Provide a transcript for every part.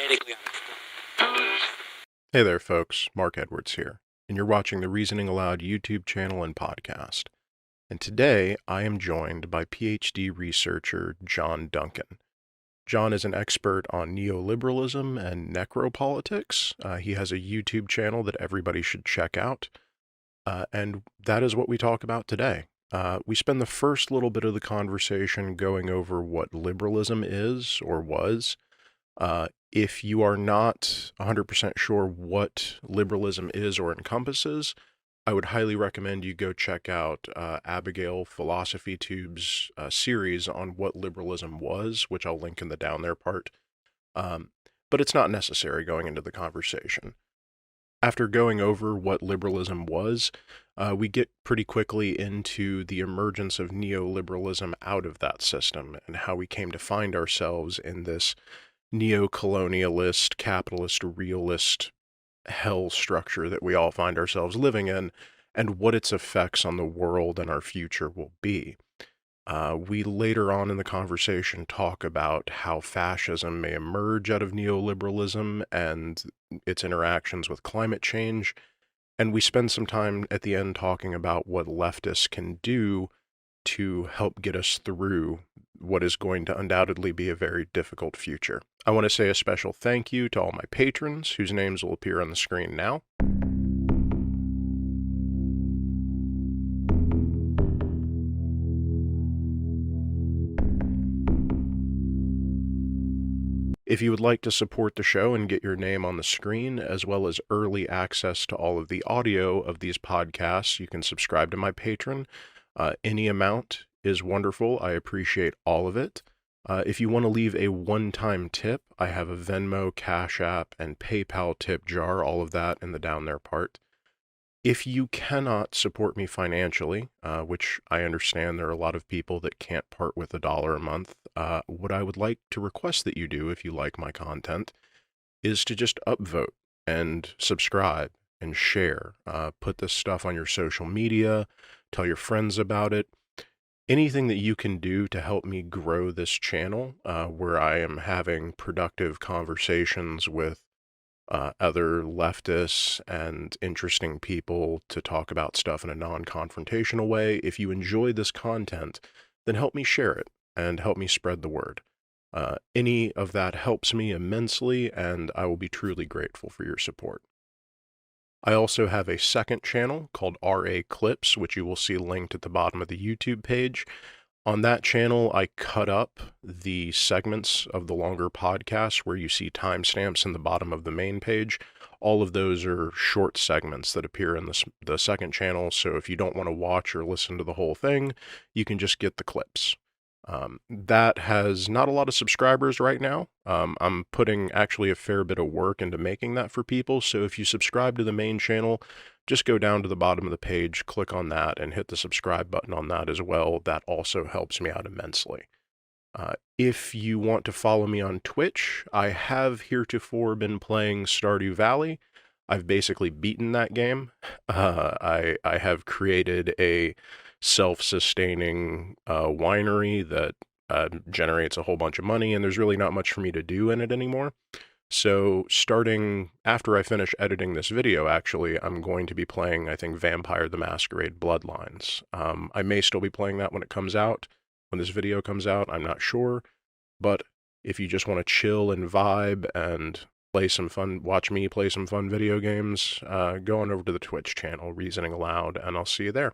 medically understood. Hey there, folks. Mark Edwards here, and you're watching the Reasoning Aloud YouTube channel and podcast. And today, I am joined by PhD researcher John Duncan. John is an expert on neoliberalism and necropolitics. He has a YouTube channel that everybody should check out, and that is what we talk about today. We spend the first little bit of the conversation going over what liberalism is or was. If you are not 100% sure what liberalism is or encompasses, I would highly recommend you go check out Abigail Philosophy Tube's series on what liberalism was, which I'll link in the down there part. But it's not necessary going into the conversation. After going over what liberalism was, we get pretty quickly into the emergence of neoliberalism out of that system and how we came to find ourselves in this neo-colonialist, capitalist, realist hell structure that we all find ourselves living in, and what its effects on the world and our future will be. We later on in the conversation talk about how fascism may emerge out of neoliberalism and its interactions with climate change, and we spend some time at the end talking about what leftists can do to help get us through what is going to undoubtedly be a very difficult future. I want to say a special thank you to all my patrons, whose names will appear on the screen now. If you would like to support the show and get your name on the screen, as well as early access to all of the audio of these podcasts, you can subscribe to my Patreon. Any amount is wonderful. I appreciate all of it. If you want to leave a one-time tip, I have a Venmo, Cash App, and PayPal tip jar, all of that in the down there part. If you cannot support me financially, which I understand there are a lot of people that can't part with $1 a month, what I would like to request that you do if you like my content is to just upvote and subscribe and share. Put this stuff on your social media, tell your friends about it. Anything that you can do to help me grow this channel, where I am having productive conversations with other leftists and interesting people to talk about stuff in a non-confrontational way. If you enjoy this content, then help me share it and help me spread the word. Any of that helps me immensely, and I will be truly grateful for your support. I also have a second channel called RA Clips, which you will see linked at the bottom of the YouTube page. On that channel, I cut up the segments of the longer podcasts where you see timestamps in the bottom of the main page. All of those are short segments that appear in the second channel, so if you don't want to watch or listen to the whole thing, you can just get the clips. That has not a lot of subscribers right now. I'm putting actually a fair bit of work into making that for people, so if you subscribe to the main channel, just go down to the bottom of the page, click on that, and hit the subscribe button on that as well. That also helps me out immensely. If you want to follow me on Twitch, I have heretofore been playing Stardew Valley. I've basically beaten that game. I have created a self-sustaining winery that generates a whole bunch of money, and there's really not much for me to do in it anymore. So starting after I finish editing this video, actually, I'm going to be playing, I think, Vampire the Masquerade Bloodlines. I may still be playing that when it comes out. When this video comes out, I'm not sure. But if you just want to chill and vibe and play some fun, watch me play some fun video games, go on over to the Twitch channel, Reasoning Aloud, and I'll see you there.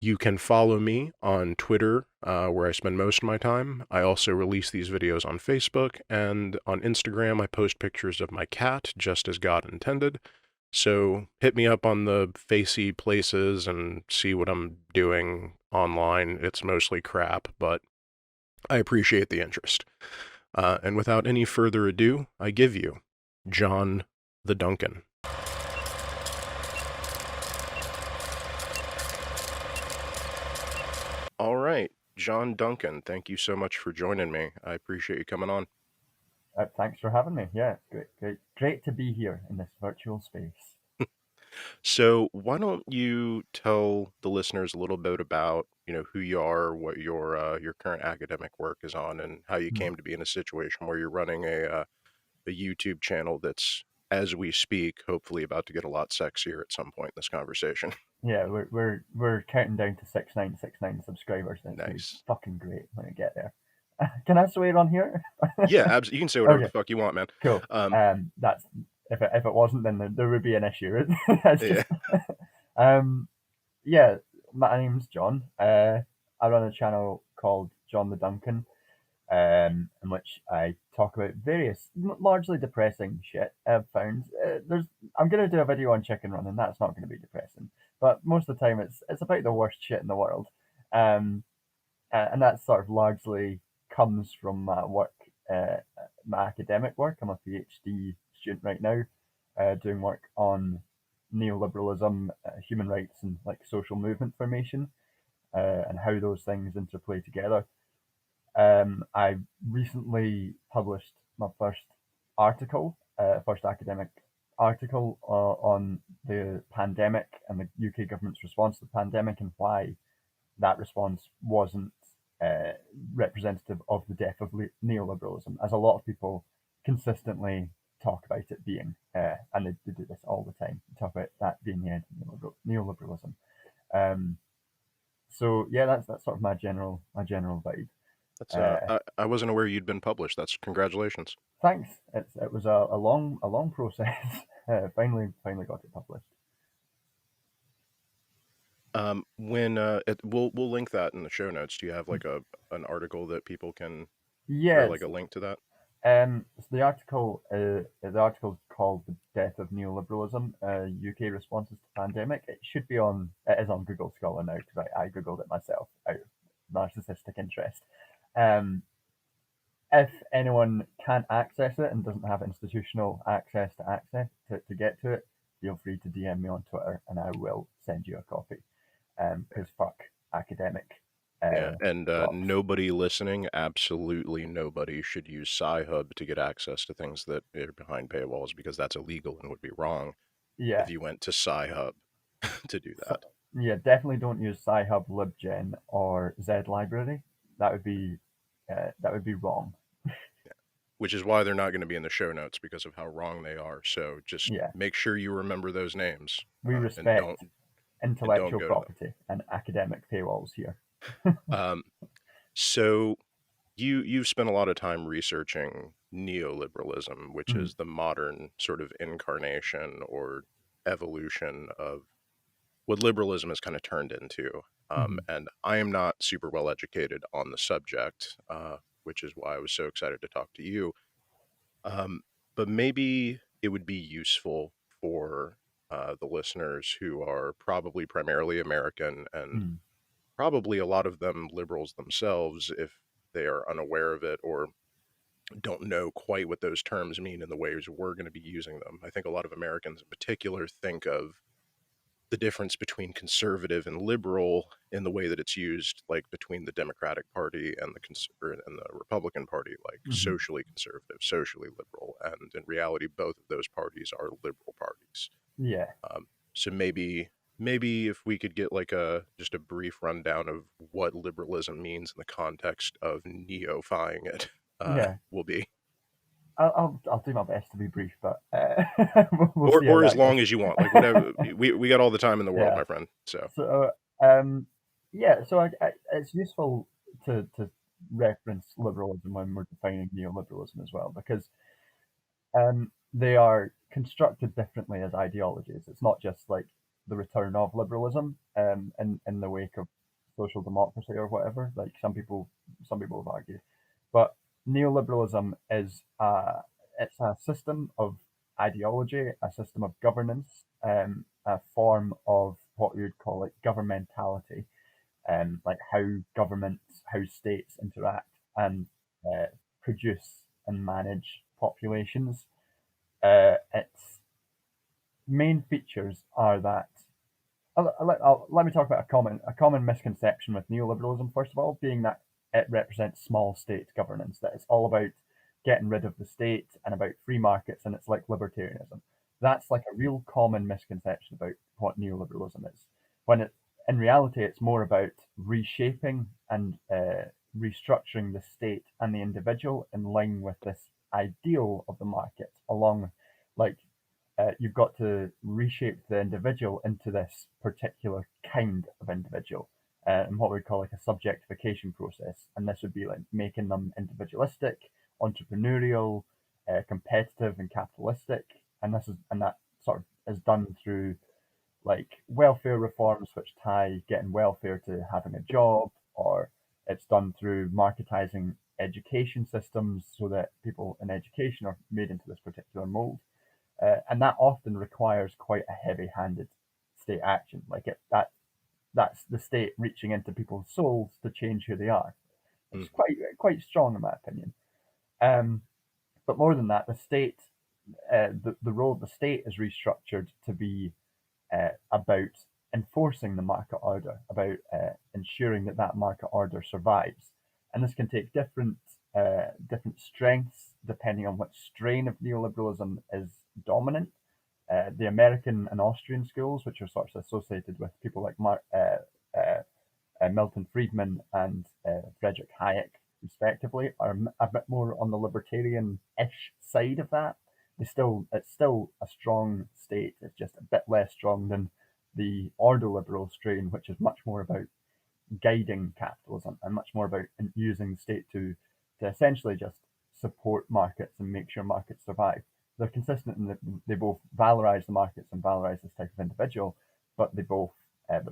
You can follow me on Twitter, where I spend most of my time. I also release these videos on Facebook, and on Instagram I post pictures of my cat, just as God intended. So hit me up on the facey places and see what I'm doing online. It's mostly crap, but I appreciate the interest. And without any further ado, I give you John the Duncan. All right, John Duncan, thank you so much for joining me. I appreciate you coming on. Thanks for having me. Yeah, great to be here in this virtual space. So why don't you tell the listeners a little bit about, who you are, what your current academic work is on, and how you came to be in a situation where you're running a a YouTube channel that's, as we speak, hopefully about to get a lot sexier at some point in this conversation. Yeah, we're counting down to 6969 subscribers, and it's gonna be Nice. fucking great when we get there. Can I swear on here? Yeah, you can say whatever the Okay, fuck you want, man. cool. Um, That's if it wasn't, then there would be an issue. It's yeah. just yeah. My name's John. I run a channel called John the Duncan, in which I talk about various largely depressing shit I've found. I'm gonna do a video on chicken run, and that's not gonna be depressing. But most of the time, it's about the worst shit in the world, um, and that sort of largely comes from my work, my academic work. I'm a PhD student right now, doing work on neoliberalism, human rights, and like social movement formation, and how those things interplay together. I recently published my first academic article on the pandemic and the UK government's response to the pandemic, and why that response wasn't uh, representative of the death of neoliberalism, as a lot of people consistently talk about it being, and they do this all the time, talk about that being the end of neoliberalism. Um, so yeah, that's sort of my general vibe. That's Uh, I wasn't aware you'd been published. That's congratulations. Thanks. It was a long process. Finally got it published. We'll link that in the show notes. Do you have like an article that people can, or like Yes. a link to that? So the article's called "The Death of Neoliberalism: UK Responses to Pandemic." It is on Google Scholar now, because I googled it myself out of narcissistic interest. Um, if anyone can't access it and doesn't have institutional access to get to it, feel free to DM me on Twitter, and I will send you a copy. Because fuck academic Yeah, and blocks. nobody listening, absolutely nobody should use Sci-Hub to get access to things that are behind paywalls, because that's illegal and would be wrong Yeah, if you went to Sci-Hub to do so, that. yeah, definitely don't use Sci-Hub, LibGen, or Z-Library. That would be wrong. Which is why they're not going to be in the show notes, because of how wrong they are. So just Yeah, make sure you remember those names, we and respect don't intellectual go to them. property and academic paywalls here. Um, so you've spent a lot of time researching neoliberalism, which Mhm, is the modern sort of incarnation or evolution of what liberalism has kind of turned into. mhm, And I am not super well educated on the subject, which is why I was so excited to talk to you. Um, but maybe it would be useful for the listeners who are probably primarily American, and mhm. probably a lot of them liberals themselves, if they are unaware of it or don't know quite what those terms mean in the ways we're going to be using them. I think a lot of Americans in particular think of the difference between conservative and liberal in the way that it's used, like between the Democratic Party and the Republican Party, like Mhm. socially conservative, socially liberal, and in reality, both of those parties are liberal parties. Yeah, So maybe if we could get like a just a brief rundown of what liberalism means in the context of neofying it, yeah. will be, I'll do my best to be brief, but we'll or see how as that goes. long as you want, like whatever. We got all the time in the world, Yeah. my friend. So So, yeah, so it's useful to reference liberalism when we're defining neoliberalism as well, because they are constructed differently as ideologies. It's not just like the return of liberalism, in the wake of social democracy or whatever, like some people have argued. But neoliberalism is it's a system of ideology, a system of governance, a form of what we would call like governmentality, like how states interact and uh, produce and manage populations. Its main features are that let me talk about a common misconception with neoliberalism. First of all, being that it represents small state governance, that it's all about getting rid of the state and about free markets, and it's like libertarianism. That's like a real common misconception about what neoliberalism is. When in reality, it's more about reshaping and restructuring the state and the individual in line with this ideal of the market along, like, you've got to reshape the individual into this particular kind of individual, and what we'd call like a subjectification process. And this would be like making them individualistic, entrepreneurial, competitive, and capitalistic. And that sort of is done through like welfare reforms, which tie getting welfare to having a job, or it's done through marketizing education systems so that people in education are made into this particular mold. And that often requires quite a heavy-handed state action. That's the state reaching into people's souls to change who they are. It's Mm-hmm. quite strong in my opinion. But more than that, the role of the state is restructured to be about enforcing the market order, about ensuring that that market order survives. And this can take different strengths depending on which strain of neoliberalism is dominant. The American and Austrian schools, which are sort of associated with people like Milton Friedman and Friedrich Hayek, respectively, are a bit more on the libertarian-ish side of that. It's still a strong state. It's just a bit less strong than the ordoliberal strain, which is much more about guiding capitalism and much more about using the state to essentially just support markets and make sure markets survive. They're consistent in that they both valorize the markets and valorize this type of individual, but they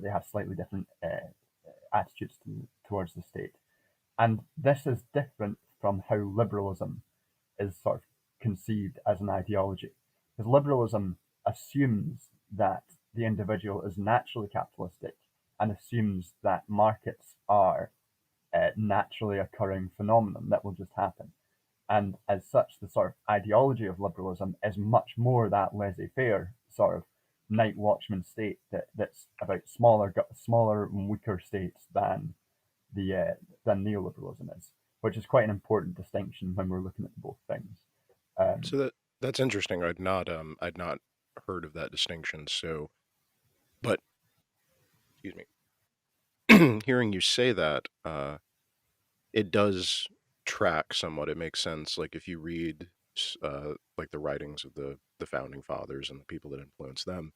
have slightly different attitudes towards the state. And this is different from how liberalism is sort of conceived as an ideology. Because liberalism assumes that the individual is naturally capitalistic and assumes that markets are a naturally occurring phenomenon that will just happen. And as such, the sort of ideology of liberalism is much more that laissez-faire sort of night watchman state that's about smaller and weaker states than neoliberalism is, which is quite an important distinction when we're looking at both things. So that's interesting. I'd not heard of that distinction. So, but excuse me, hearing you say that, it does track somewhat. It makes sense. Like if you read, like the writings of the founding fathers and the people that influenced them,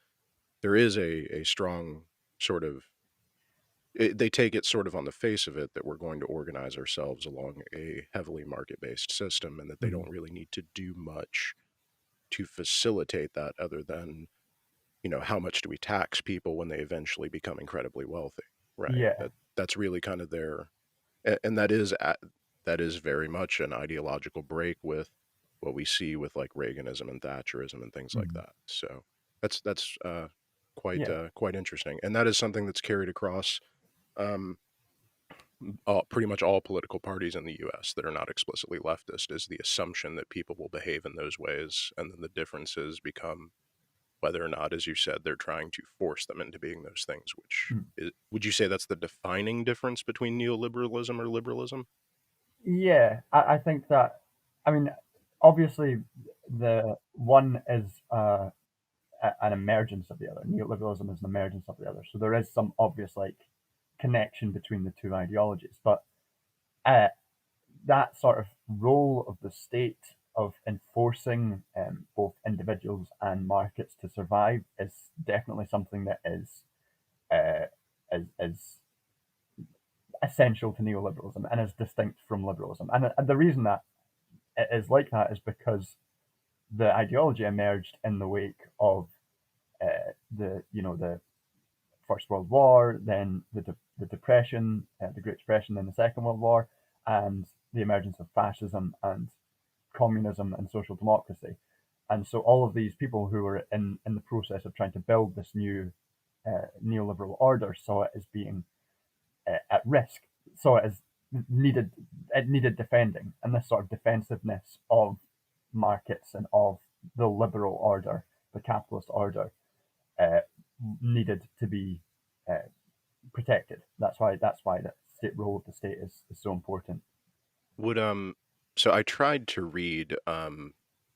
there is a strong sort of. They take it sort of on the face of it that we're going to organize ourselves along a heavily market-based system, and that they Mhm. don't really need to do much to facilitate that, other than, how much do we tax people when they eventually become incredibly wealthy, right? Yeah, That's really kind of their, and that is very much an ideological break with what we see with like Reaganism and Thatcherism and things like mhm. that. So that's quite Yeah, quite interesting, and that is something that's carried across um, pretty much all political parties in the U.S. that are not explicitly leftist, is the assumption that people will behave in those ways, and then the differences become whether or not, as you said, they're trying to force them into being those things, which mm. would you say that's the defining difference between neoliberalism or liberalism? Yeah. I think that, I mean, obviously, the one is an emergence of the other. Neoliberalism is an emergence of the other. So there is some obvious like connection between the two ideologies, but uh, that sort of role of the state of enforcing both individuals and markets to survive is definitely something that uh, is essential to neoliberalism and is distinct from liberalism. And the reason that it is like that is because the ideology emerged in the wake of the First World War, then the Depression, the Great Depression, then the Second World War, and the emergence of fascism and communism and social democracy. And so all of these people who were in the process of trying to build this new neoliberal order saw it as being at risk, saw it as needed it needed defending, and this sort of defensiveness of markets and of the liberal order, the capitalist order, uh, needed to be uh, protected. That's why the state role of the state is so important. Would so I tried to read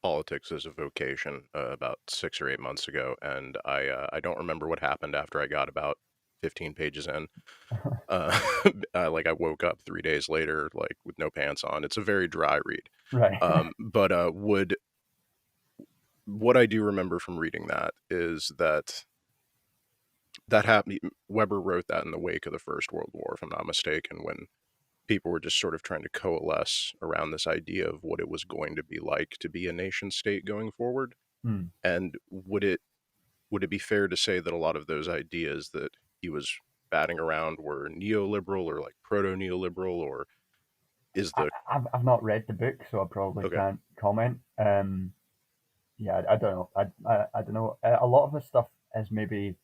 Politics as a Vocation about 6 or 8 months ago, and I don't remember what happened after I got about 15 pages in. Like I woke up 3 days later, like with no pants on. It's a very dry read. Right. But what I do remember from reading that is that happened. Weber wrote that in the wake of the First World War, if I'm not mistaken, when people were just sort of trying to coalesce around this idea of what it was going to be like to be a nation state going forward. Hmm. And would it be fair to say that a lot of those ideas that he was batting around were neoliberal or like proto-neoliberal, or is the I've not read the book, so I probably okay? can't comment. Yeah, I don't know. I don't know. A lot of the stuff is maybe,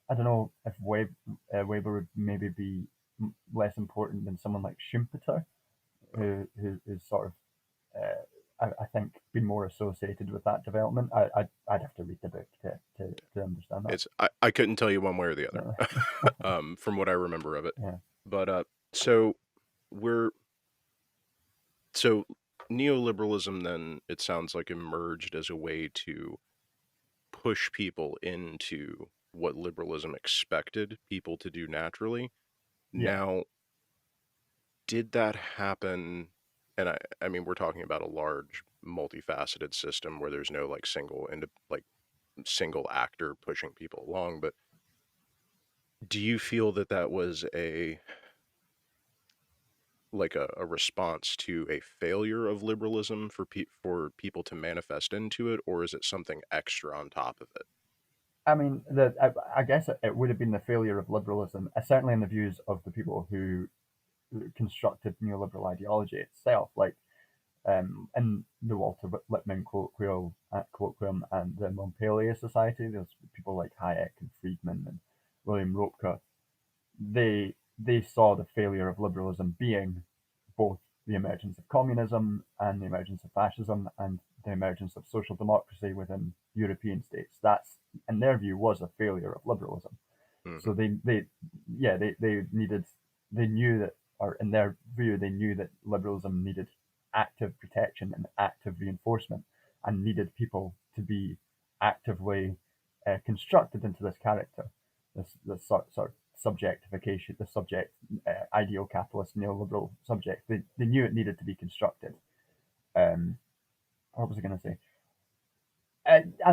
I don't know if Weber would maybe be less important than someone like Schumpeter, Oh, who is sort of, I think, been more associated with that development. I'd have to read the book to understand that. I couldn't tell you one way or the other, Uh, from what I remember of it. yeah, But so we're so neoliberalism then it sounds like emerged as a way to push people into what liberalism expected people to do naturally. yeah, Now, did that happen? And I mean, we're talking about a large, multifaceted system where there's no like single actor pushing people along. But do you feel that that was a response to a failure of liberalism for people to manifest into it, or is it something extra on top of it? I mean, I guess it would have been the failure of liberalism, certainly in the views of the people who constructed neoliberal ideology itself, like in the Walter Lippmann colloquium and the Montpellier Society. There's people like Hayek and Friedman and William Ropke. They saw the failure of liberalism being both the emergence of communism and the emergence of fascism and the emergence of social democracy within European states. That's, in their view, was a failure of liberalism. Hmm. So they needed, they knew that, or in their view, they knew that liberalism needed active protection and active reinforcement, and needed people to be actively constructed into this character, this sort of subjectification, the subject, ideal capitalist neoliberal subject. They knew it needed to be constructed. Um, what was I going to say?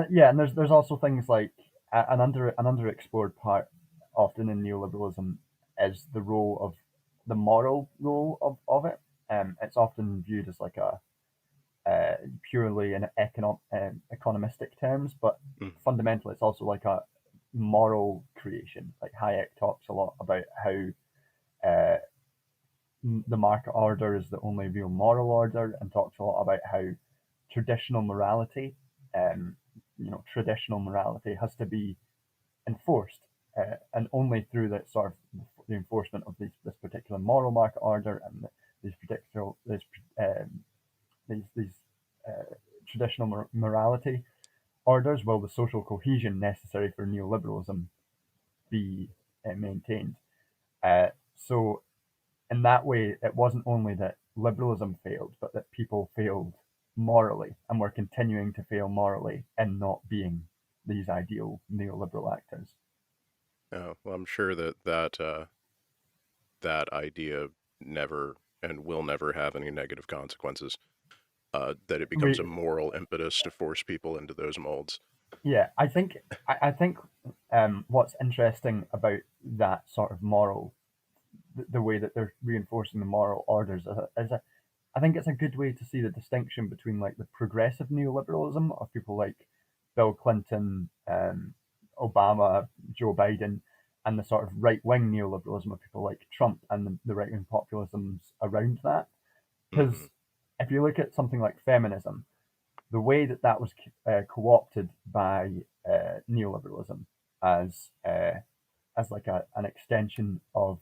Yeah, and there's also things like an underexplored part often in neoliberalism is the role of the moral role of it. It's often viewed as like a purely in economistic terms, but Hmm. fundamentally it's also like a moral creation. Like Hayek talks a lot about how uh, the market order is the only real moral order, and talks a lot about how traditional morality, um, traditional morality has to be enforced, and only through that sort of the enforcement of this particular moral market order and these particular these traditional morality orders will the social cohesion necessary for neoliberalism be maintained. So in that way, it wasn't only that liberalism failed, but that people failed morally and were continuing to fail morally in not being these ideal neoliberal actors. Oh, well, I'm sure that idea never and will never have any negative consequences. That it becomes a We, moral impetus to force people into those molds. yeah, I think what's interesting about that sort of moral, the way that they're reinforcing the moral orders, I think it's a good way to see the distinction between like the progressive neoliberalism of people like Bill Clinton, Obama, Joe Biden, and the sort of right wing neoliberalism of people like Trump and the right wing populisms around that. Hmm. Because if you look at something like feminism, the way that that was co-opted by neoliberalism as like an extension of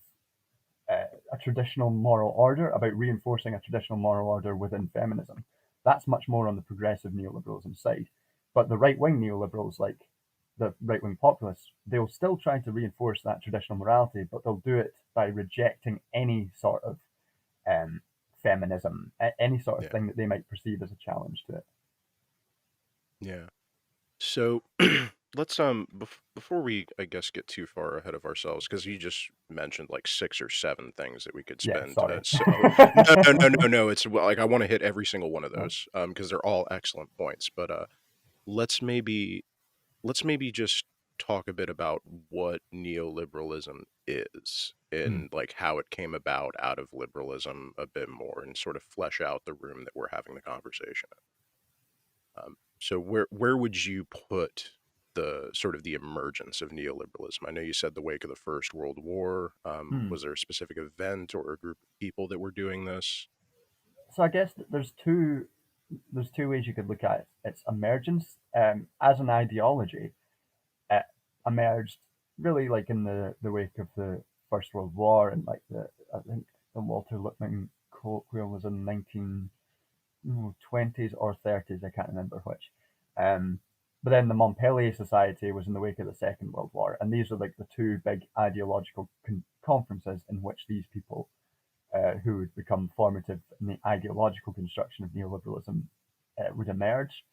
a traditional moral order, about reinforcing a traditional moral order within feminism. That's much more on the progressive neoliberalism side. But the right wing neoliberals, like the right wing populists, they'll still try to reinforce that traditional morality, but they'll do it by rejecting any sort of um, feminism, any sort of Yeah. thing that they might perceive as a challenge to it. Yeah. So let's before we, I guess, get too far ahead of ourselves, because you just mentioned like 6 or 7 things that we could Yeah, spend. sorry. So no. It's well, like I want to hit every single one of Right. those because they're all excellent points. But let's maybe let's maybe just talk a bit about what neoliberalism is Mm. and like how it came about out of liberalism a bit more and sort of flesh out the room that we're having the conversation in. So where would you put the sort of the emergence of neoliberalism? I know you said the wake of the First World War. Mm. Was there a specific event or a group of people that were doing this? So I guess there's two ways you could look at it. Its emergence as an ideology. It emerged really like in the wake of the First World War, and like I think the Walter Lippmann colloquium was in 1920s or 30s. I can't remember which. Um, but then the Montpellier Society was in the wake of the Second World War, and these are like the two big ideological conferences in which these people who would become formative in the ideological construction of neoliberalism would emerge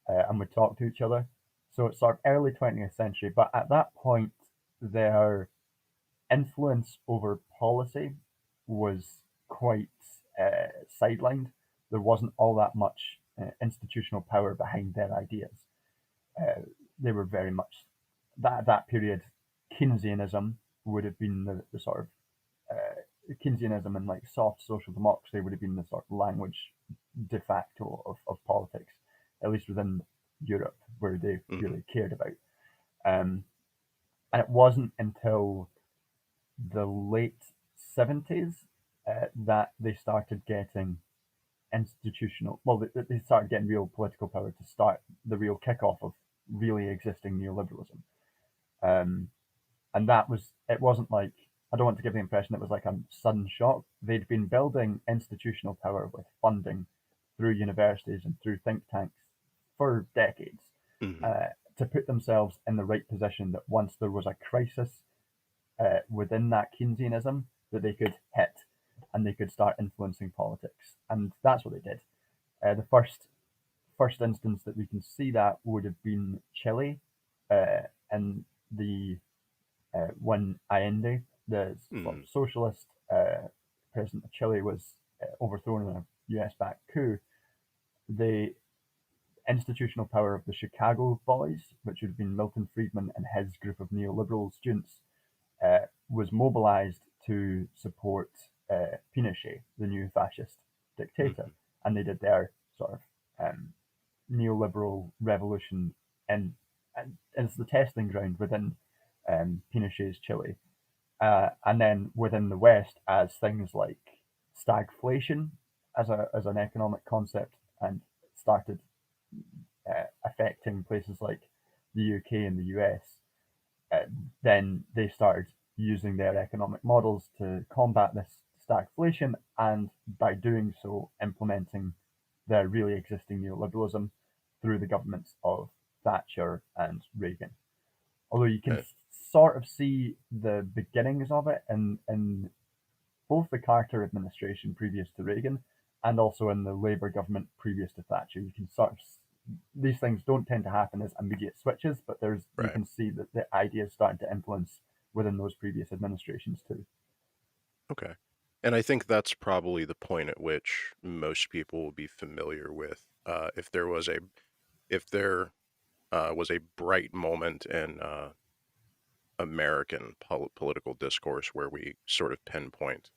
and would talk to each other. So it's sort of early 20th century, but at that point, their influence over policy was quite sidelined. There wasn't all that much institutional power behind their ideas. Uh, they were very much that period. Keynesianism would have been the sort of Keynesianism and like soft social democracy would have been the sort of language de facto of politics, at least within Europe, where they Hmm. really cared about. Um, and it wasn't until the late 70s that they started getting well, they started getting real political power to start the real kickoff of really existing neoliberalism. Um, and it wasn't like, I don't want to give the impression it was like a sudden shock. They'd been building institutional power with funding through universities and through think tanks for decades Hmm. uh, to put themselves in the right position that once there was a crisis within that Keynesianism, that they could hit and they could start influencing politics. And that's what they did. The first instance that we can see that would have been Chile, in the when Allende, the sort Hmm. of socialist president of Chile, was overthrown in a US-backed coup. The institutional power of the Chicago Boys, which would have been Milton Friedman and his group of neoliberal students, was mobilized to support Pinochet, the new fascist dictator, Hmm. and they did their sort of neoliberal revolution, and it's the testing ground within Pinochet's Chile. And then within the West, as things like stagflation as an economic concept and started affecting places like the UK and the US, uh, then they started using their economic models to combat this stagflation, and by doing so, implementing their really existing neoliberalism through the governments of Thatcher and Reagan. Although you can Okay. sort of see the beginnings of it in both the Carter administration previous to Reagan and also in the Labour government previous to Thatcher. You can sort of these things don't tend to happen as immediate switches, but there's you Right. can see that the ideas starting to influence within those previous administrations too. Okay. And I think that's probably the point at which most people will be familiar with if there was a bright moment in American political discourse where we sort of pinpoint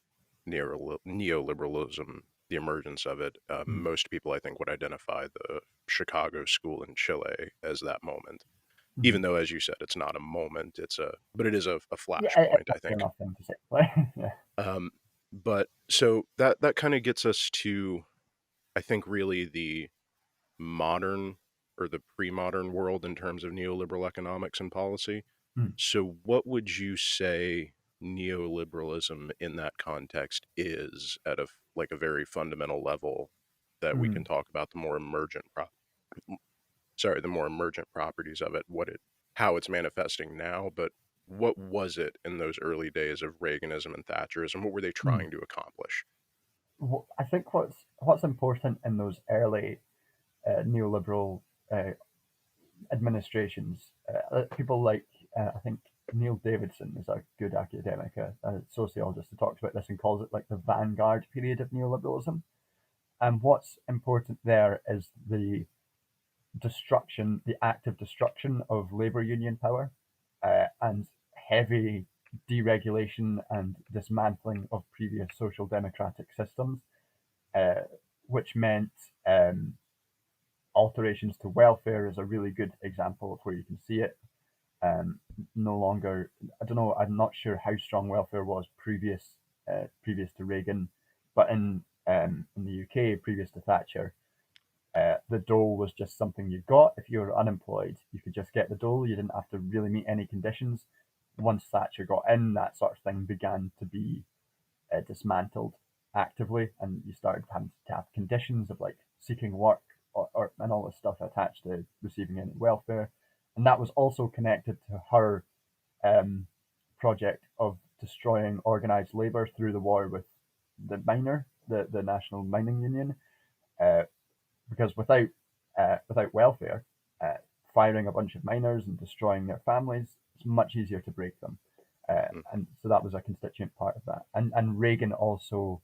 neoliberalism, the emergence of it. Mm. Most people, I think, would identify the Chicago School in Chile as that moment. Mm. Even though, as you said, it's not a moment, but it is a Yeah, flashpoint, I that's fair think. enough thing to say. Yeah. Um, but so that kind of gets us to, I think, really the modern or the pre-modern world in terms of neoliberal economics and policy. Mm. So what would you say neoliberalism in that context is at like a very fundamental level that we can Mm. talk about the more emergent properties of it, how it's manifesting now, but what was it in those early days of Reaganism and Thatcherism? What were they Mm. trying to accomplish? I think what's important in those early neoliberal uh, administrations people like I think Neil Davidson is a good academic, a sociologist who talks about this and calls it like the vanguard period of neoliberalism. And what's important there is the destruction, the active destruction of labor union power, and heavy deregulation and dismantling of previous social democratic systems, uh, which meant alterations to welfare is a really good example of where you can see it. Um, no longer, I don't know, I'm not sure how strong welfare was previous to Reagan, but in the UK previous to Thatcher, the dole was just something you got. If you were unemployed, you could just get the dole. You didn't have to really meet any conditions. Once Thatcher got in, that sort of thing began to be dismantled actively, and you started having to have conditions of like seeking work and all this stuff attached to receiving any welfare. And that was also connected to her um, project of destroying organized labor through the war with the National Mining Union, uh, because without welfare, uh, firing a bunch of miners and destroying their families, it's much easier to break them. Mm. And so that was a constituent part of that. And Reagan also,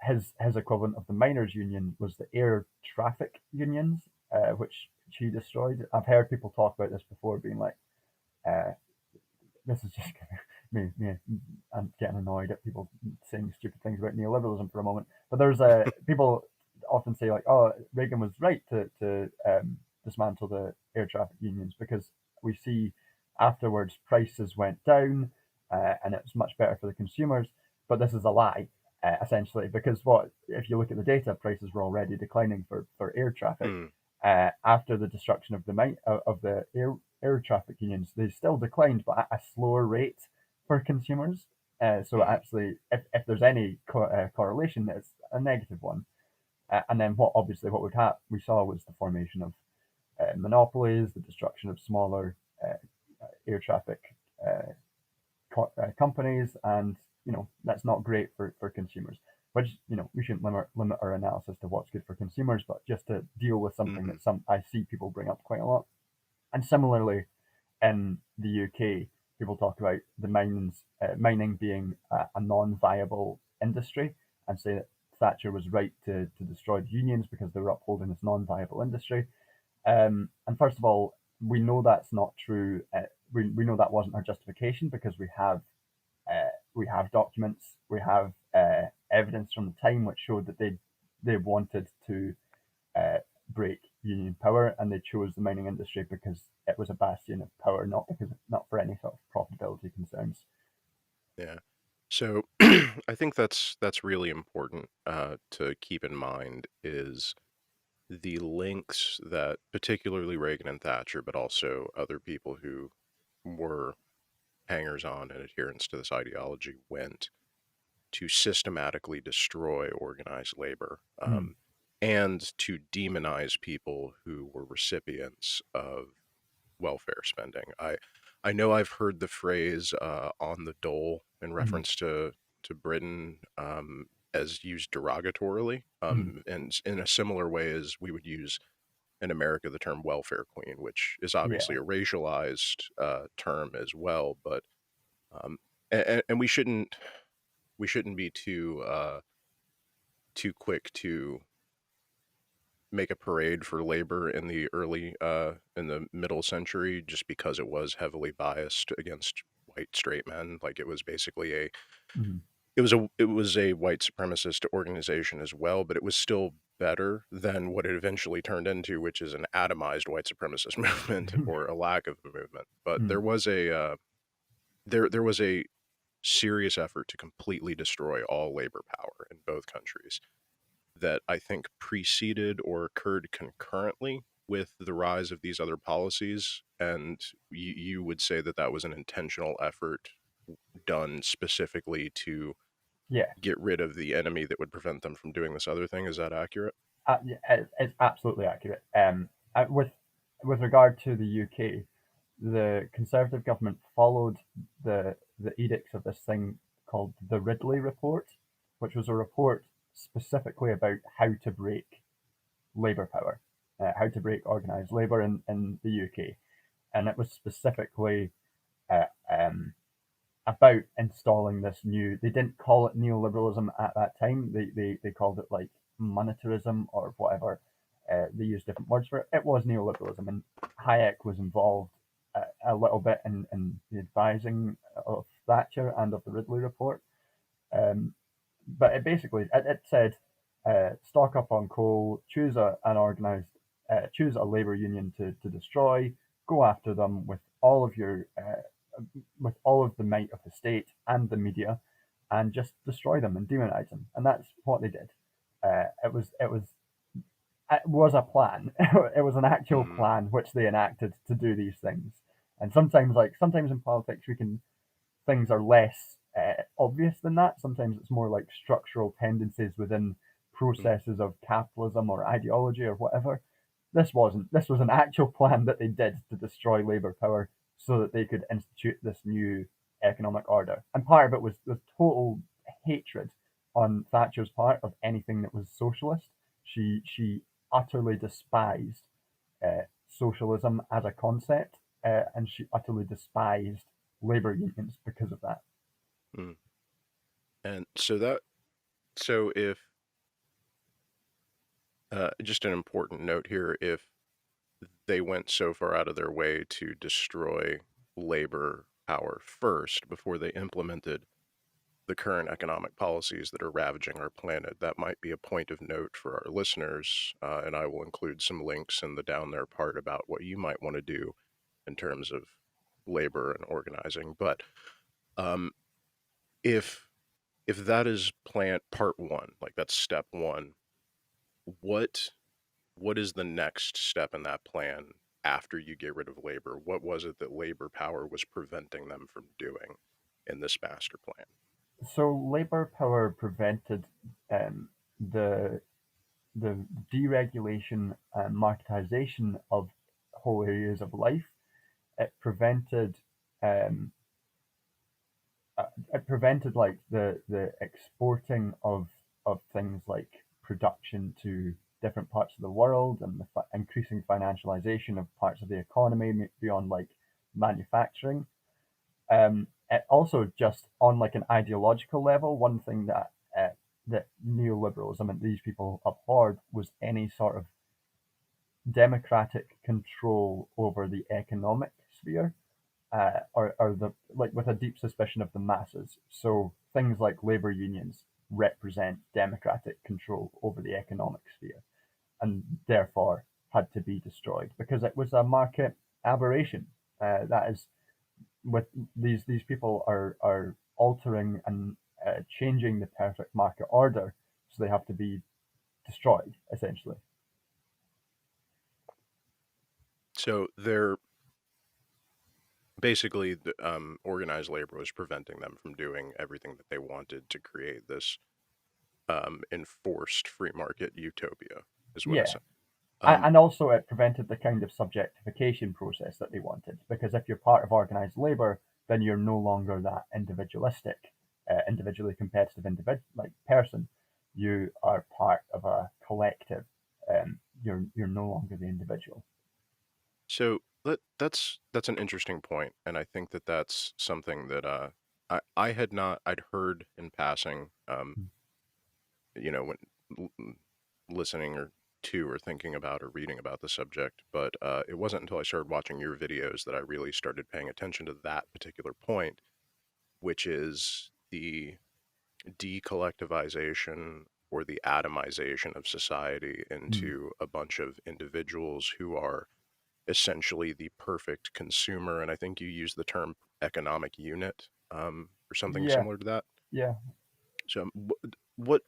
his equivalent of the miners' union was the air traffic unions, which she destroyed. I've heard people talk about this before, being like, uh, "This is just me. I'm getting annoyed at people saying stupid things about neoliberalism for a moment." But there's people often say like, "Oh, Reagan was right to dismantle the air traffic unions because we see afterwards prices went down and it was much better for the consumers." But this is a lie, essentially, because what if you look at the data, prices were already declining for air traffic Mm. after the destruction of the air traffic unions. They still declined, but at a slower rate for consumers. So Mm. actually, if there's any correlation, it's a negative one. And then we saw was the formation of monopolies, the destruction of smaller air traffic uh, companies, and that's not great for consumers. Which we shouldn't limit our analysis to what's good for consumers, but just to deal with something Mhm. that some I see people bring up quite a lot. And similarly, in the UK, people talk about the mining being a non-viable industry, and say that Thatcher was right to destroy the unions because they were upholding this non-viable industry. And first of all, we know that's not true. We know that wasn't her justification because we have documents, we have evidence from the time which showed that they wanted to uh, break union power, and they chose the mining industry because it was a bastion of power, not for any sort of profitability concerns. Yeah. So I think that's really important to keep in mind is the links that particularly Reagan and Thatcher, but also other people who were hangers on and adherents to this ideology went to systematically destroy organized labor, Mm, and to demonize people who were recipients of welfare spending. I know I've heard the phrase "on the dole" in mm, reference to Britain, as used derogatorily, mm, and in a similar way as we would use in America the term "welfare queen," which is yeah, obviously a racialized term as well. But um, and we shouldn't be too quick to make a parade for labor in the middle century just because it was heavily biased against white straight men. Like it was basically mm, it was a white supremacist organization as well, but it was still better than what it eventually turned into, which is an atomized white supremacist movement or a lack of a movement. But mm, there was a serious effort to completely destroy all labor power in both countries that I think preceded or occurred concurrently with the rise of these other policies. And you would say that that was an intentional effort done specifically to yeah. get rid of the enemy that would prevent them from doing this other thing. Is that accurate? Yeah, it's absolutely accurate. With regard to the UK, the Conservative government followed the edicts of this thing called the Ridley Report, which was a report specifically about how to break labour power, how to break organised labour in the UK. and it was specifically uh, um, about installing this new. They didn't call it neoliberalism at that time. They called it like monetarism or whatever. They used different words for it. It was neoliberalism, and Hayek was involved a little bit in the advising of Thatcher and of the Ridley Report. Um, but it said stock up on coal, choose an organized, choose a labor union to destroy, go after them with all of the might of the state and the media, and just destroy them and demonize them. And that's what they did. It was a plan. It was an actual Mm-hmm. plan which they enacted to do these things. And sometimes in politics things are less obvious than that. Sometimes it's more like structural tendencies within processes of capitalism or ideology or whatever. This wasn't. This was an actual plan that they did to destroy labor power so that they could institute this new economic order. And part of it was total hatred on Thatcher's part of anything that was socialist. She utterly despised socialism as a concept, and she utterly despised labor unions because of that. Mm. And so if just an important note here, if they went so far out of their way to destroy labor power first before they implemented the current economic policies that are ravaging our planet, that might be a point of note for our listeners. And I will include some links in the down there part about what you might want to do in terms of labor and organizing. But um, if that is plan part one, like that's step one, what is the next step in that plan after you get rid of labor? What was it that labor power was preventing them from doing in this master plan? So labor power prevented the the deregulation and marketization of whole areas of life. It prevented um, it prevented like the exporting of things like production to different parts of the world, and the increasing financialization of parts of the economy beyond like manufacturing. It also, just on like an ideological level, one thing that neoliberalism and these people abhorred was any sort of democratic control over the economic sphere, or the like, with a deep suspicion of the masses. So things like labor unions represent democratic control over the economic sphere, and therefore had to be destroyed because it was a market aberration. That is, with these people are altering and changing the perfect market order, so they have to be destroyed essentially. So they're basically organized labor was preventing them from doing everything that they wanted to create this enforced free market utopia, is what it's Yeah, saying. Um, and also it prevented the kind of subjectification process that they wanted, because if you're part of organized labor, then you're no longer that individualistic, individually competitive like person. You are part of a collective. You're no longer the individual. so that's an interesting point, and I think that that's something that I had not I'd heard in passing, when listening or thinking about or reading about the subject, but it wasn't until I started watching your videos that I really started paying attention to that particular point, which is the decollectivization or the atomization of society Mm. into a bunch of individuals who are essentially the perfect consumer. And I think you use the term economic unit, or something Yeah, similar to that. yeah. So, what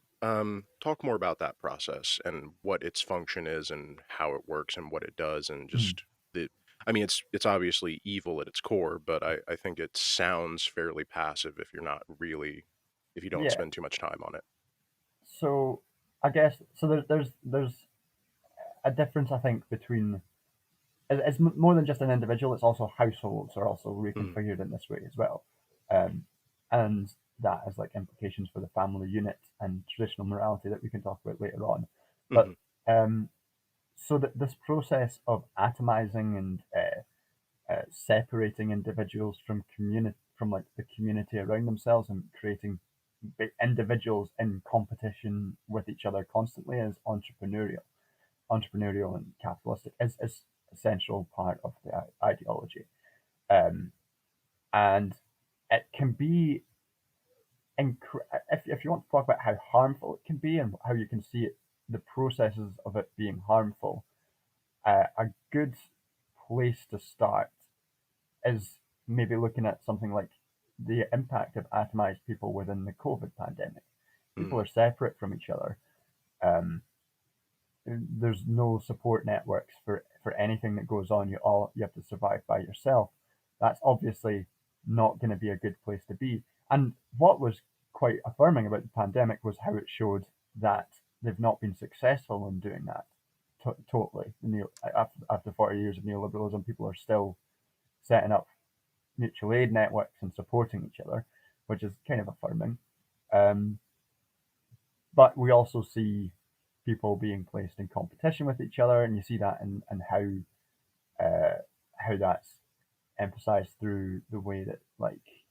talk more about that process and what its function is and how it works and what it does and Mm. just the. I mean, it's obviously evil at its core, but I think it sounds fairly passive if you don't Yeah. spend too much time on it. So I guess so. There's a difference, I think, between it's more than just an individual. It's also households are also Mm-hmm. reconfigured in this way as well, um, and that has like implications for the family unit and traditional morality that we can talk about later on. Mm-hmm. But so that this process of atomizing and separating individuals from like the community around themselves and creating individuals in competition with each other constantly as entrepreneurial and capitalistic is a central part of the ideology. And it can be, if you want to talk about how harmful it can be and how you can see it, the processes of it being harmful, a good place to start is maybe looking at something like the impact of atomized people within the COVID pandemic. People are separate from each other. There's no support networks for anything that goes on. You have to survive by yourself. That's obviously not going to be a good place to be. And what was quite affirming about the pandemic was how it showed that they've not been successful in doing that. Totally. After 40 years of neoliberalism, people are still setting up mutual aid networks and supporting each other, which is kind of affirming. But we also see people being placed in competition with each other, and you see that in how that's emphasized through the way that, like,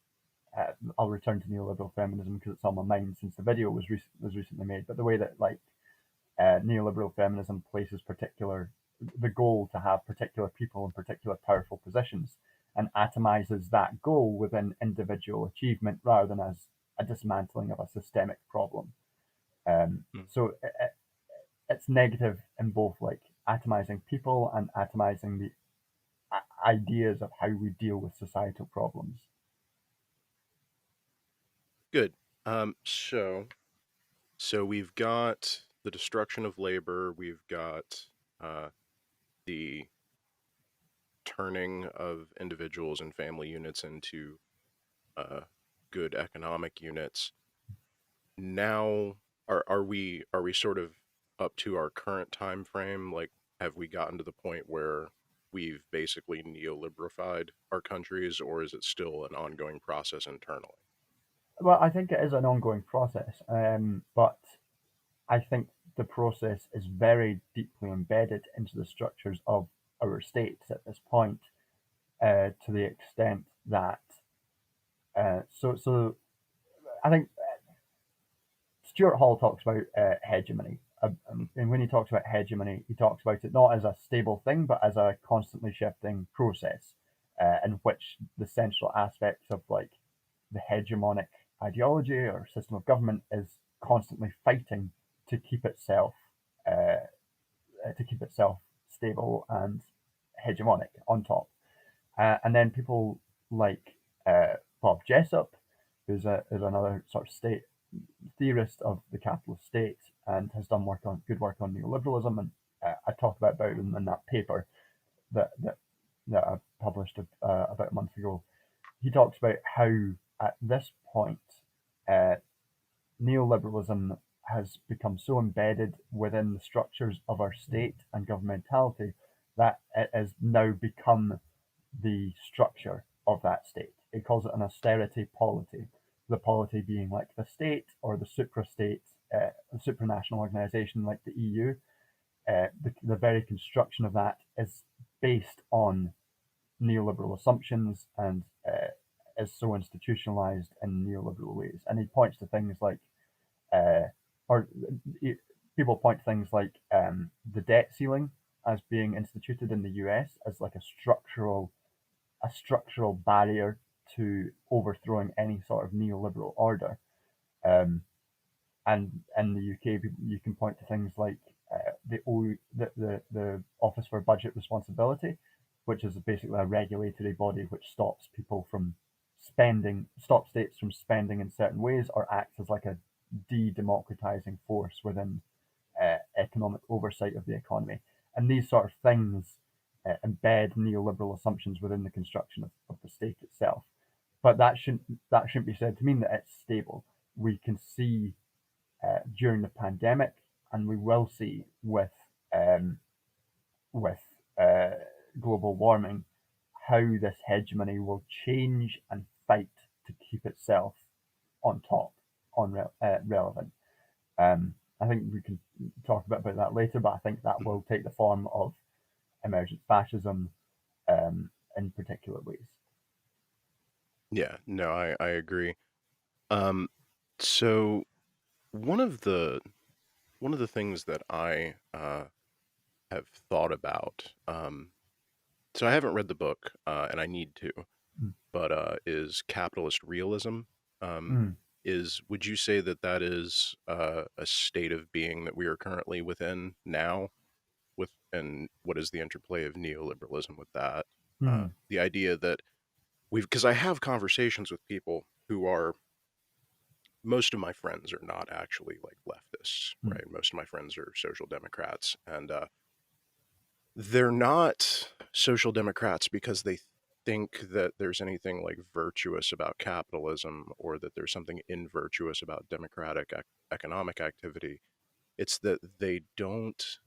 I'll return to neoliberal feminism because it's on my mind since the video was recently made, but the way that, like, neoliberal feminism places the goal to have particular people in particular powerful positions and atomizes that goal within individual achievement rather than as a dismantling of a systemic problem. So it's negative in both, like, atomizing people and atomizing the ideas of how we deal with societal problems. Good. So we've got the destruction of labor. We've got the turning of individuals and family units into good economic units. Now, are we sort of up to our current time frame? Like, have we gotten to the point where we've basically neoliberified our countries, or is it still an ongoing process internally? Well, I think it is an ongoing process, but I think the process is very deeply embedded into the structures of our states at this point, to the extent that so I think Stuart Hall talks about hegemony, and when he talks about hegemony, he talks about it not as a stable thing, but as a constantly shifting process, in which the central aspects of, like, the hegemonic ideology or system of government is constantly fighting to keep itself stable and hegemonic on top. And then people like Bob Jessup, who's another sort of state theorist of the capitalist state and has done good work on neoliberalism, and I talked about him in that paper that I published about a month ago. He talks about how at this point neoliberalism has become so embedded within the structures of our state and governmentality that it has now become the structure of that state. He calls it an austerity polity, the polity being like the state or the suprastate, a supranational organization like the EU. The very construction of that is based on neoliberal assumptions and is so institutionalized in neoliberal ways. And he points to things like, people point to things like the debt ceiling as being instituted in the US as like a structural barrier to overthrowing any sort of neoliberal order. And in the UK, you can point to things like the Office for Budget Responsibility, which is basically a regulatory body which stops states from spending in certain ways, or acts as like a de-democratizing force within economic oversight of the economy. And these sort of things embed neoliberal assumptions within the construction of the state itself. But that shouldn't be said to mean that it's stable. We can see during the pandemic, and we will see with global warming, how this hegemony will change and fight to keep itself on top, relevant. I think we can talk about that later, but I think that will take the form of emergent fascism, and in particular ways. Yeah, no, I agree. Um, so one of the one of the things that I have thought about, so I haven't read the book, and I need to, Mm. but is capitalist realism. Um, Mm. would you say that that is a state of being that we are currently within now? With and what is the interplay of neoliberalism with that? Mm. The idea that because I have conversations with people who are most of my friends are not actually like leftists, Mm. right? Most of my friends are social democrats, and they're not social democrats because they think that there's anything like virtuous about capitalism or that there's something invirtuous about democratic economic activity. It's that they don't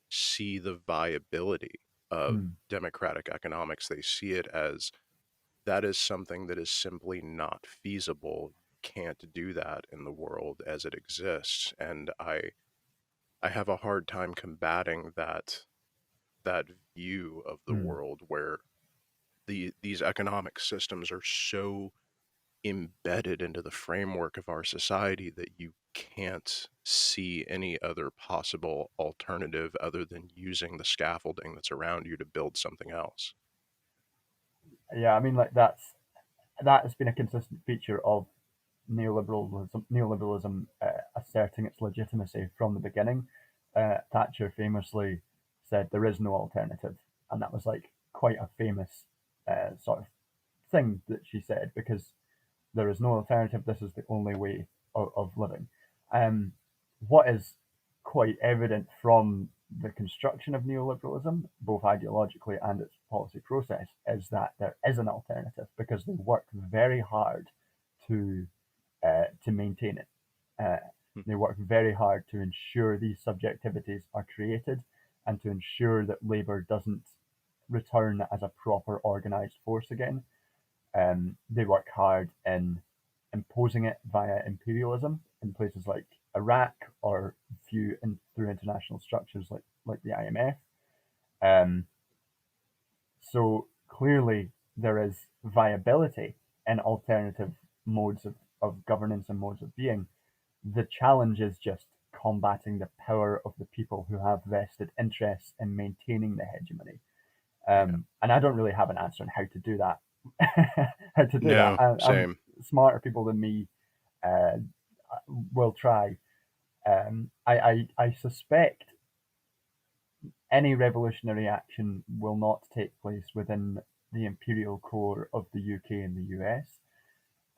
see the viability of Mm. democratic economics. They see it as that is something that is simply not feasible. Can't do that in the world as it exists. And I have a hard time combating that view of the Mm. world where these economic systems are so embedded into the framework of our society that you can't see any other possible alternative other than using the scaffolding that's around you to build something else. Yeah, I mean, like that has been a consistent feature of neoliberalism asserting its legitimacy from the beginning. Thatcher famously said there is no alternative, and that was like quite a famous sort of thing that she said, because there is no alternative. This is the only way of living. Um, what is quite evident from the construction of neoliberalism, both ideologically and its policy process, is that there is an alternative because they work very hard to maintain it. Uh, Hmm. they work very hard to ensure these subjectivities are created and to ensure that labour doesn't return as a proper organised force again. They work hard in imposing it via imperialism in places like Iraq or through international structures like the IMF. Um, so clearly there is viability in alternative modes of governance and modes of being. The challenge is just combating the power of the people who have vested interests in maintaining the hegemony. Yeah. And I don't really have an answer on how to do that. How to do that? No, I'm same. smarter people than me uh, will try. I suspect any revolutionary action will not take place within the imperial core of the UK and the US.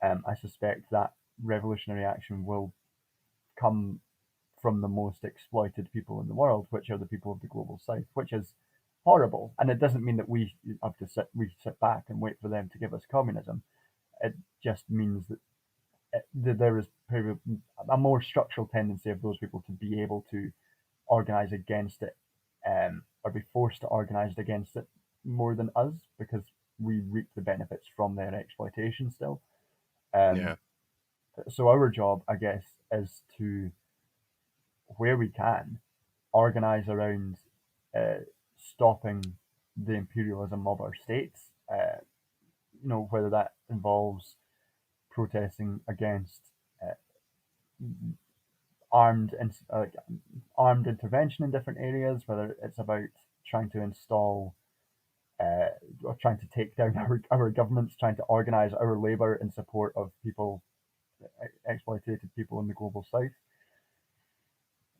I suspect that revolutionary action will come from the most exploited people in the world, which are the people of the global south, which is horrible. And it doesn't mean that we sit back and wait for them to give us communism. It just means that there is a more structural tendency of those people to be able to organize against it, or be forced to organize against it more than us, because we reap the benefits from their exploitation still. Um, Yeah. so our job, I guess, is to, where we can, organize around uh, stopping the imperialism of our states. Whether that involves protesting against uh, armed armed intervention in different areas, whether it's about trying to install or trying to take down our governments, trying to organize our labor in support of people, exploited people in the global south.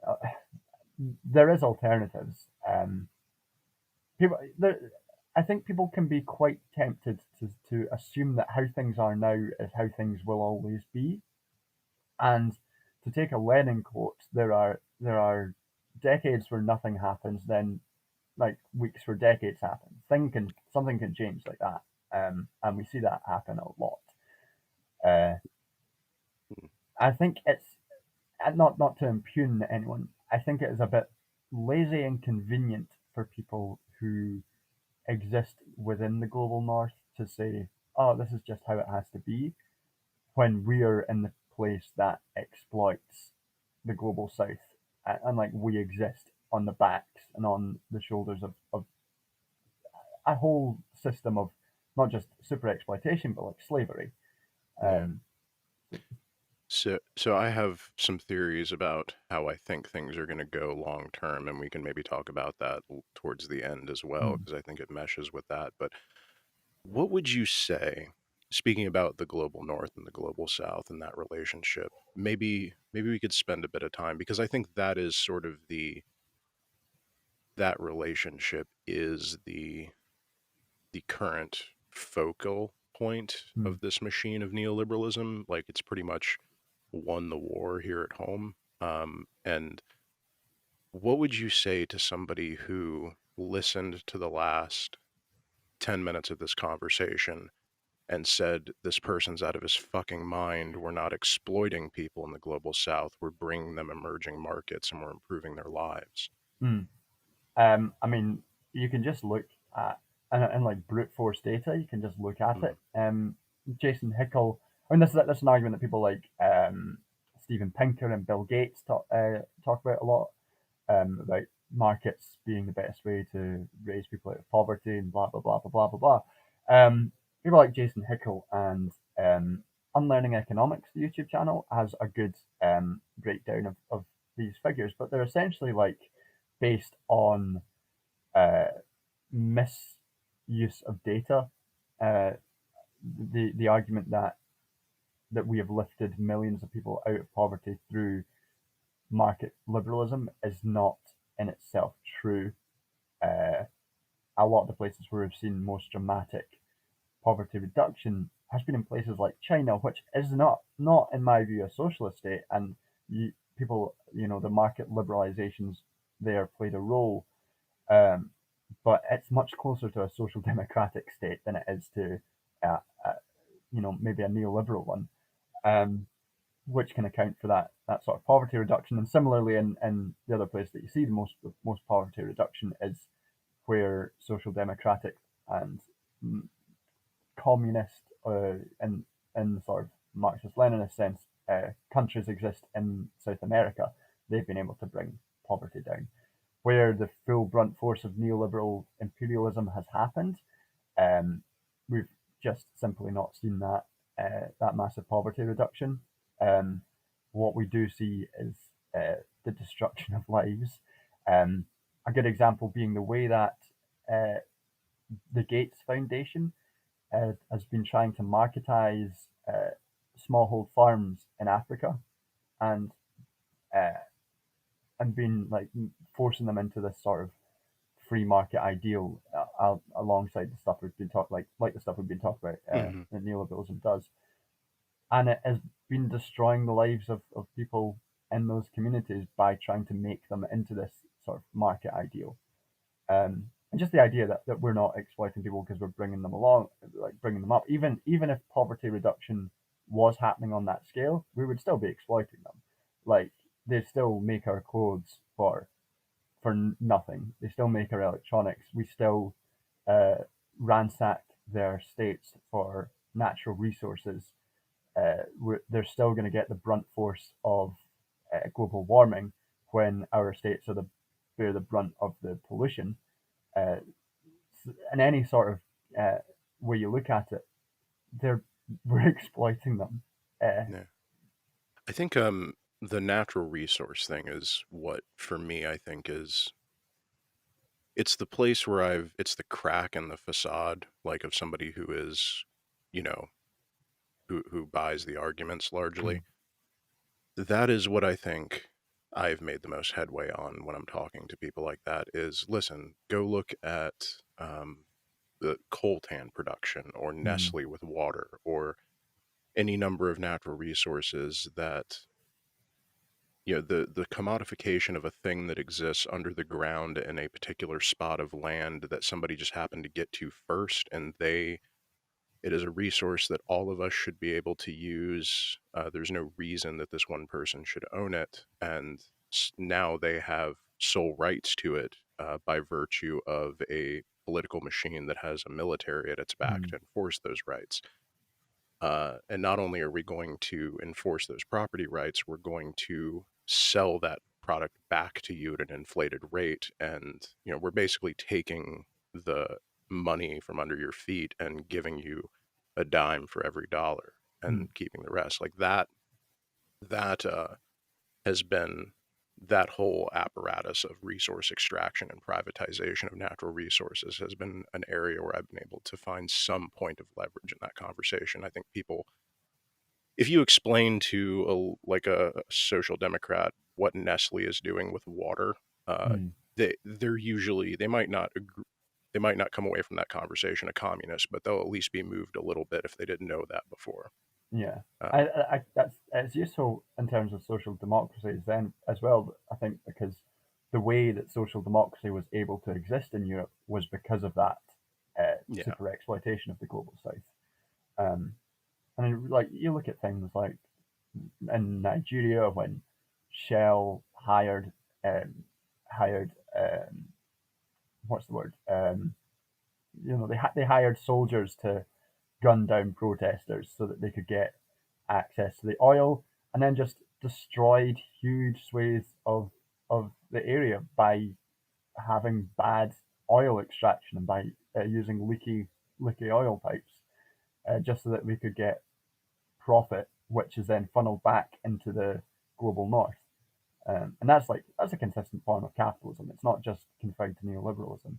Uh, there is alternatives. People, there, I think people can be quite tempted to assume that how things are now is how things will always be. And to take a Lenin quote, there are decades where nothing happens, then like weeks where decades happen. Something can change like that, and we see that happen a lot. Uh, I think it's not to impugn anyone. I think it is a bit lazy and convenient for people who exist within the global north to say, "Oh, this is just how it has to be," when we're in the place that exploits the global south, and like we exist on the backs and on the shoulders of a whole system of not just super exploitation, but like slavery. Yeah. Um, So I have some theories about how I think things are going to go long term, and we can maybe talk about that towards the end as well, mm, because I think it meshes with that. But what would you say, speaking about the global north and the global south and that relationship, maybe we could spend a bit of time, because I think that is sort of that relationship is the current focal point mm. of this machine of neoliberalism. Like, it's pretty much won the war here at home. And what would you say to somebody who listened to the last 10 minutes of this conversation and said, this person's out of his fucking mind? We're not exploiting people in the global south. We're bringing them emerging markets and we're improving their lives. Mm. I mean, you can just look at and like brute force data. You can just look at Mm, it. Jason Hickel. I mean, this is an argument that people like Steven Pinker and Bill Gates talk about a lot. About markets being the best way to raise people out of poverty and blah blah blah blah blah blah blah. People like Jason Hickel and Unlearning Economics, the YouTube channel, has a good breakdown of these figures, but they're essentially like based on uh, misuse of data. Uh, the argument that we have lifted millions of people out of poverty through market liberalism is not in itself true. Uh, a lot of the places where we've seen most dramatic poverty reduction has been in places like China, which is not in my view a socialist state, and people, the market liberalizations there played a role, um, but it's much closer to a social democratic state than it is to, uh, uh, maybe a neoliberal one. Um, which can account for that sort of poverty reduction. And similarly, in the other place that you see the most poverty reduction is where social democratic and communist, in sort of Marxist-Leninist sense, countries exist in South America. They've been able to bring poverty down. Where the full brunt force of neoliberal imperialism has happened, um, we've just simply not seen that massive poverty reduction. Um, what we do see is the destruction of lives. Um, a good example being the way that uh, the Gates Foundation has been trying to marketize smallhold farms in Africa, and uh, been like forcing them into this sort of free market ideal, alongside the stuff we've been talking, like the stuff we've been talking about, hmm that neoliberalism does, and it has been destroying the lives of people in those communities by trying to make them into this sort of market ideal. And just the idea that we're not exploiting people because we're bringing them along, like bringing them up. Even if poverty reduction was happening on that scale, we would still be exploiting them. Like, they still make our clothes for nothing. They still make our electronics. We still uh, ransack their states for natural resources. They're still going to get the brunt force of global warming when our states bear the brunt of the pollution. Uh, in any sort of way you look at it, they're we're exploiting them. Uh, Yeah. I think the natural resource thing is what, for me, I think is, it's the place where it's the crack in the facade, like, of somebody who is, you know, who buys the arguments largely. That is what I think I've made the most headway on when I'm talking to people like that is, listen, go look at the coltan production, or mm, Nestle with water, or any number of natural resources that, the commodification of a thing that exists under the ground in a particular spot of land that somebody just happened to get to first, and it is a resource that all of us should be able to use. There's no reason that this one person should own it, and now they have sole rights to it, by virtue of a political machine that has a military at its back mm, to enforce those rights. And not only are we going to enforce those property rights, we're going to sell that product back to you at an inflated rate. And, we're basically taking the money from under your feet and giving you a dime for every dollar Mm. and keeping the rest. Like that has been that whole apparatus of resource extraction and privatization of natural resources has been an area where I've been able to find some point of leverage in that conversation. I think people, if you explain to a social democrat what Nestle is doing with water, Mm. they're usually, they might not agree, they might not come away from that conversation a communist, but they'll at least be moved a little bit if they didn't know that before. Yeah, Um, that's it's useful in terms of social democracies then as well. I think because the way that social democracy was able to exist in Europe was because of that yeah, super exploitation of the global south. Um, I mean, like you look at things like in Nigeria when Shell um, hired what's the word? They hired soldiers to gun down protesters so that they could get access to the oil, and then just destroyed huge swathes of the area by having bad oil extraction and by using leaky oil pipes, just so that we could get profit, which is then funneled back into the global north. And that's a consistent form of capitalism. It's not just confined to neoliberalism.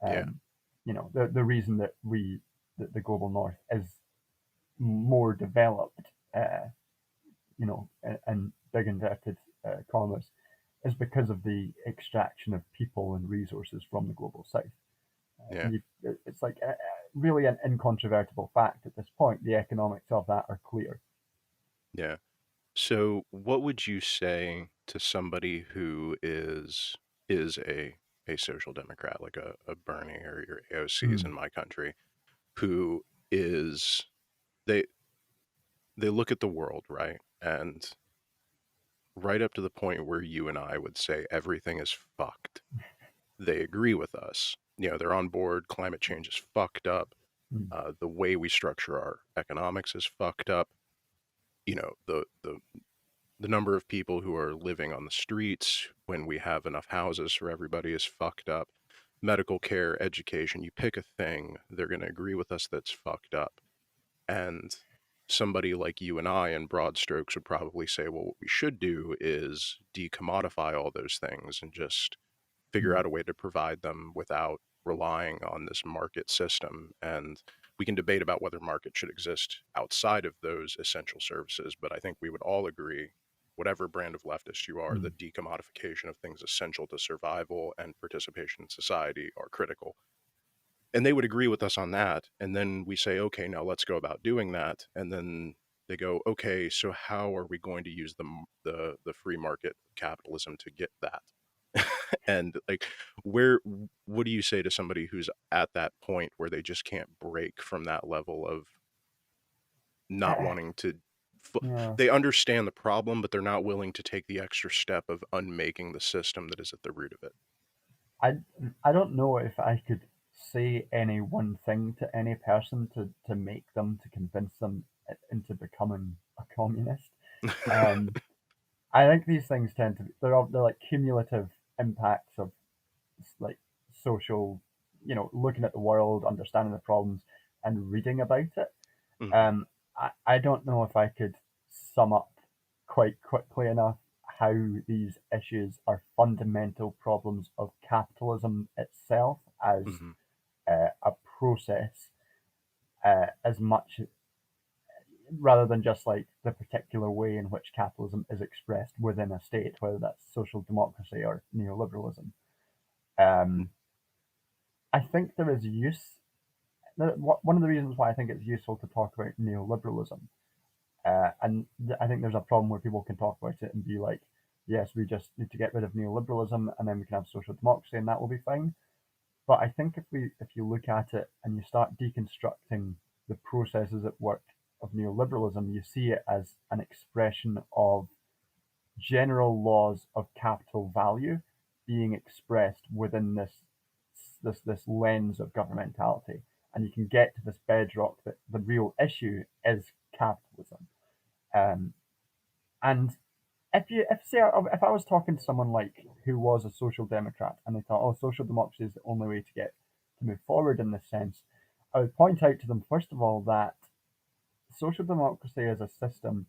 yeah, Um, the reason that the global north is more developed, and big inverted commas, is because of the extraction of people and resources from the global south. yeah, It's like really an incontrovertible fact at this point. The economics of that are clear. yeah. So, what would you say to somebody who is a social democrat, like a Bernie or your AOCs Mm. in my country, who is, they they look at the world, right, and right up to the point where you and I would say everything is fucked, they agree with us. You know, they're on board. Climate change is fucked up. Mm. The way we structure our economics is fucked up. You know, the number of people who are living on the streets when we have enough houses for everybody is fucked up. Medical care, education, you pick a thing, they're going to agree with us that's fucked up. And somebody like you and I, in broad strokes, would probably say, well, what we should do is decommodify all those things and just figure Mm. out a way to provide them without relying on this market system. And we can debate about whether market should exist outside of those essential services, but I think we would all agree, whatever brand of leftist you are, Mm. that decommodification of things essential to survival and participation in society are critical. And they would agree with us on that. And then we say, okay, now let's go about doing that. And then they go, okay, so how are we going to use the free market capitalism to get that? And like, where, what do you say to somebody who's at that point where they just can't break from that level of not Uh, wanting to, yeah, they understand the problem, but they're not willing to take the extra step of unmaking the system that is at the root of it? I I don't know if I could say any one thing to any person to make them to convince them into becoming a communist. Um, I think these things tend to be, they're like cumulative impacts of like social, looking at the world, understanding the problems, and reading about it. Hmm. I don't know if I could sum up quite quickly enough how these issues are fundamental problems of capitalism itself as Hmm. a process, as much rather than just like the particular way in which capitalism is expressed within a state, whether that's social democracy or neoliberalism. Um, I think there is use. One of the reasons why I think it's useful to talk about neoliberalism, I think there's a problem where people can talk about it and be like, yes, we just need to get rid of neoliberalism and then we can have social democracy and that will be fine. But I think if you look at it and you start deconstructing the processes at work of neoliberalism, you see it as an expression of general laws of capital value being expressed within this lens of governmentality, and you can get to this bedrock that the real issue is capitalism. Um, and if I was talking to someone like who was a social democrat and they thought, oh, social democracy is the only way to get move forward in this sense, I would point out to them, first of all, that social democracy as a system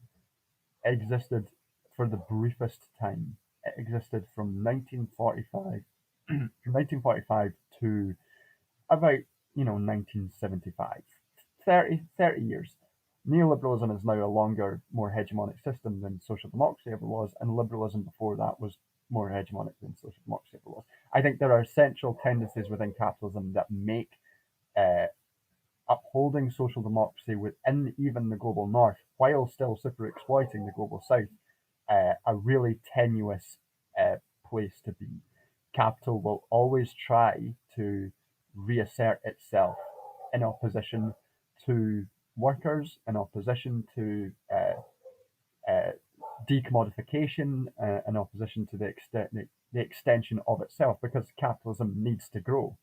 existed for the briefest time. It existed from 1945, from 1945 to about 1975, 30 years. Neoliberalism is now a longer, more hegemonic system than social democracy ever was, and liberalism before that was more hegemonic than social democracy ever was. I think there are central tendencies within capitalism that make uh, upholding social democracy within even the global north, while still super exploiting the global south, a really tenuous place to be. Capital will always try to reassert itself in opposition to workers, in opposition to uh, decommodification, in opposition to the extension of itself, because capitalism needs to grow.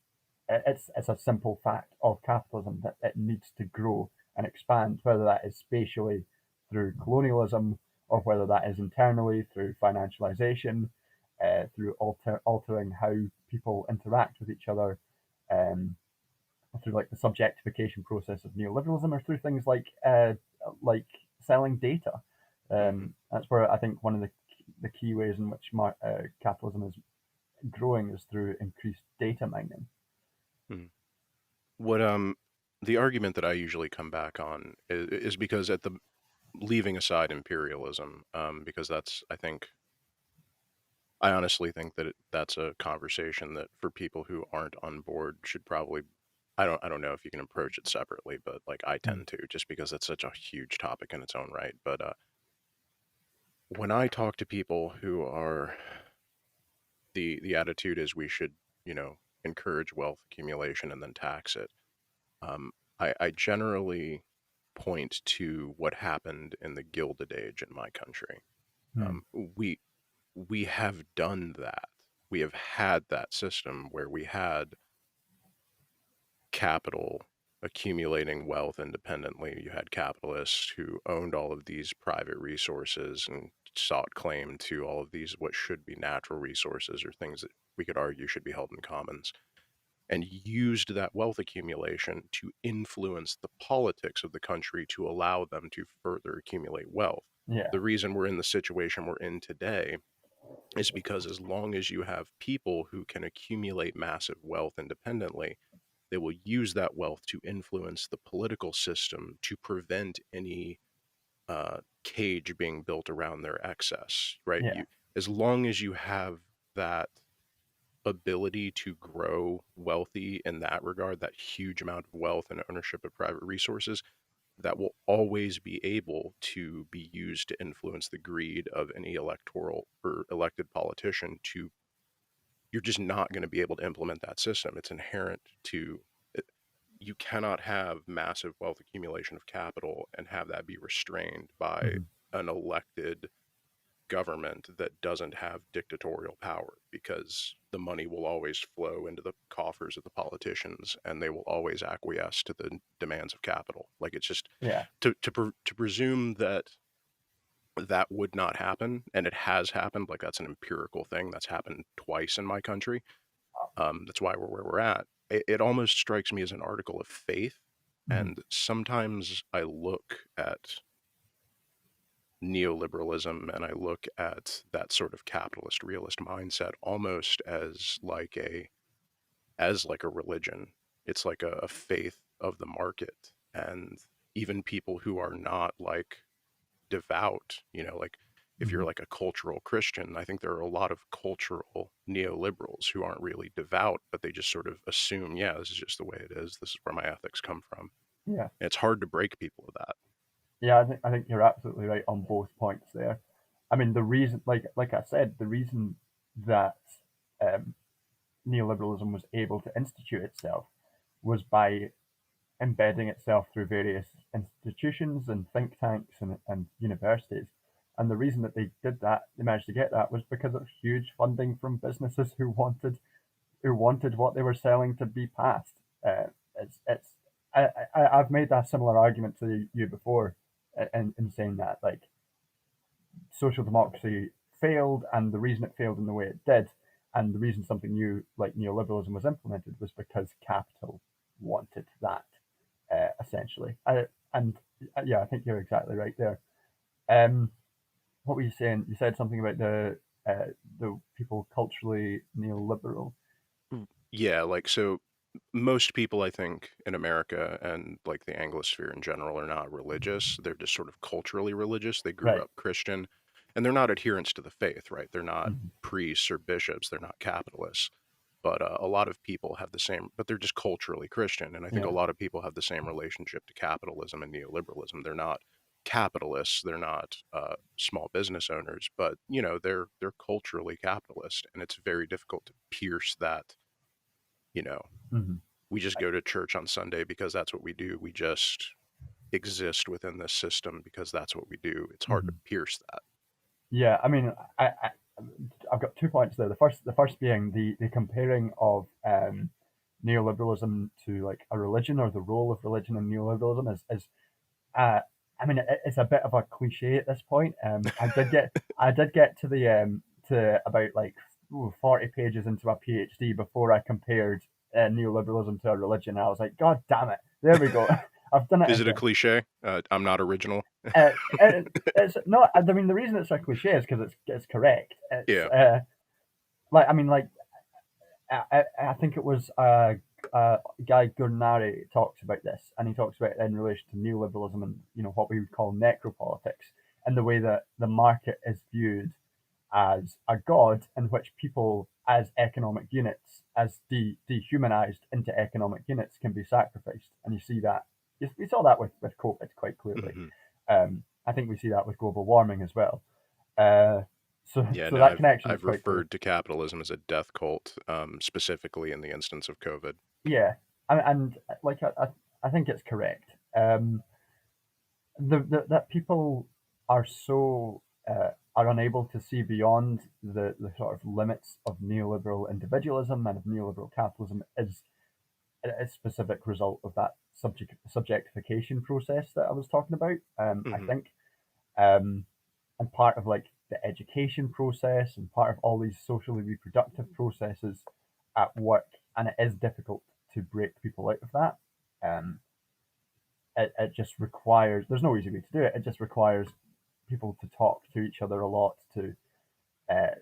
It's a simple fact of capitalism that it needs to grow and expand, whether that is spatially through colonialism or whether that is internally through financialization, through altering how people interact with each other, um, through like the subjectification process of neoliberalism, or through things like selling data. That's where I think one of the key ways in which capitalism is growing is through increased data mining. Mhm. What the argument that I usually come back on is because at the leaving aside imperialism, because that's I honestly think that that's a conversation that for people who aren't on board should probably I don't know if you can approach it separately, but like I Mm. tend to, just because it's such a huge topic in its own right. But when I talk to people who are the attitude is we should, encourage wealth accumulation and then tax it. I generally point to what happened in the Gilded Age in my country. Mm. Um, we we have done that. We have had that system where we had capital accumulating wealth independently. You had capitalists who owned all of these private resources and sought claim to all of these what should be natural resources or things that we could argue should be held in commons, and used that wealth accumulation to influence the politics of the country to allow them to further accumulate wealth. Yeah, The reason we're in the situation we're in today is because as long as you have people who can accumulate massive wealth independently, they will use that wealth to influence the political system to prevent any cage being built around their excess, right? yeah, As long as you have that ability to grow wealthy in that regard, that huge amount of wealth and ownership of private resources, that will always be able to be used to influence the greed of any electoral or elected politician to you're just not going to be able to implement that system. It's inherent to you cannot have massive wealth accumulation of capital and have that be restrained by mm-hmm. an elected government that doesn't have dictatorial power, because the money will always flow into the coffers of the politicians and they will always acquiesce to the demands of capital. Like it's just Yeah, to presume that that would not happen, and it has happened. Like that's an empirical thing that's happened twice in my country. That's why we're where we're at. It almost strikes me as an article of faith, mm-hmm. and sometimes I look at neoliberalism and I look at that sort of capitalist realist mindset almost as like a religion. It's like a faith of the market, and even people who are not like devout, like if Mm-hmm. you're like a cultural Christian, I think there are a lot of cultural neoliberals who aren't really devout, but they just sort of assume, yeah, this is just the way it is. This is where my ethics come from. Yeah, And it's hard to break people of that. yeah. I think you're absolutely right on both points there. I mean, the reason, like I said, the reason that um, neoliberalism was able to institute itself was by embedding itself through various institutions and think tanks and universities. And the reason that they did that, they managed to get that, was because of huge funding from businesses who wanted what they were selling to be passed. It's I've made that similar argument to you before, in saying that social democracy failed, and the reason it failed in the way it did, And the reason something new like neoliberalism was implemented was because capital wanted that, essentially. And yeah, I think you're exactly right there. Um, what were you saying? You said something about the people culturally neoliberal. Yeah, like so most people I think in America and like the Anglosphere in general are not religious. They're just sort of culturally religious. They grew Right. up Christian and they're not adherents to the faith, right? They're not Mhm. priests or bishops. They're not capitalists. But a lot of people have the same, but they're just culturally Christian. And I think a Yeah. lot of people have the same relationship to capitalism and neoliberalism. They're not capitalists. They're not small business owners, but you know, they're culturally capitalist, and it's very difficult to pierce that, you know, Hmm. we just go to church on Sunday because that's what we do. We just exist within this system because that's what we do. It's hard to Hmm. pierce that. Yeah. I mean, I've got 2 points there. The first being the comparing of neoliberalism to like a religion, or the role of religion in neoliberalism is uh, I mean, it's a bit of a cliche at this point. I did get to the to about like 40 pages into my PhD before I compared neoliberalism to a religion. I was like, God damn it! There we go. I've done it Is it a again. cliche? I'm not original. Uh, it's not. I mean, the reason it's a cliche is because it's correct. It's Yeah. like, I mean, like, I think it was Guy Gurnari talks about this, and he talks about it in relation to neoliberalism and what we would call necropolitics, and the way that the market is viewed as a god in which people as economic units, as dehumanized into economic units, can be sacrificed. And you see that, we saw that with COVID quite clearly. Hmm. I think we see that with global warming as well. Uh, so Yeah. so No, that connection is I've quite clear. referred to capitalism as a death cult, specifically in the instance of COVID. Yeah, and like I think it's correct. That people are so are unable to see beyond the sort of limits of neoliberal individualism and of neoliberal capitalism is a specific result of that subjectification process that I was talking about. I Hmm. think, um, and part of like the education process and part of all these socially reproductive processes at work, and it is difficult to break people out of that. Um, it just requires, there's no easy way to do it. It just requires people to talk to each other a lot, to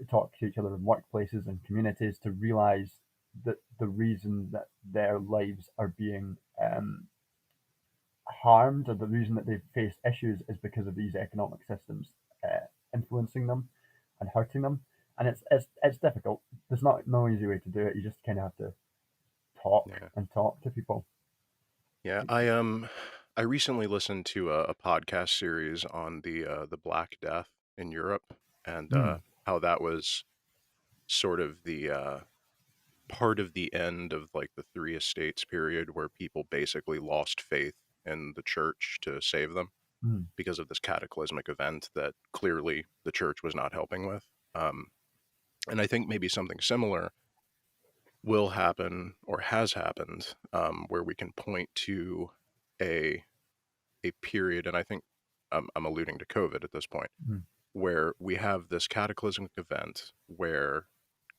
talk to each other in workplaces and communities, to realize that the reason that their lives are being harmed, or the reason that they face issues, is because of these economic systems influencing them and hurting them. And it's difficult. There's not no easy way to do it. You just kind of have to talk Yeah. and talk to people. Yeah. I recently listened to a podcast series on the Black Death in Europe, and Mm, how that was sort of the part of the end of like the Three Estates period, where people basically lost faith in the church to save them mm, because of this cataclysmic event that clearly the church was not helping with. Um, and I think maybe something similar will happen or has happened, where we can point to a a period, and I think I'm alluding to COVID at this point, mm, where we have this cataclysmic event where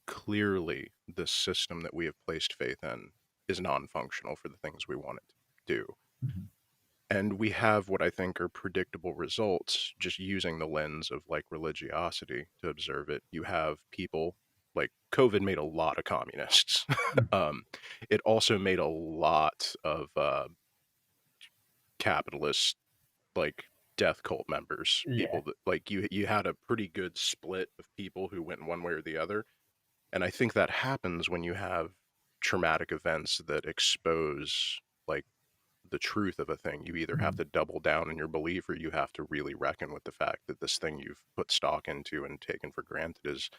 clearly the system that we have placed faith in is non-functional for the things we want it to do. mm, And we have what I think are predictable results just using the lens of like religiosity to observe it. You have people like COVID made a lot of communists. mm. um, it also made a lot of capitalists, like death cult members, Yeah. people that like you had a pretty good split of people who went one way or the other. And I think that happens when you have traumatic events that expose like the truth of a thing. You either have Mm, to double down in your belief, or you have to really reckon with the fact that this thing you've put stock into and taken for granted is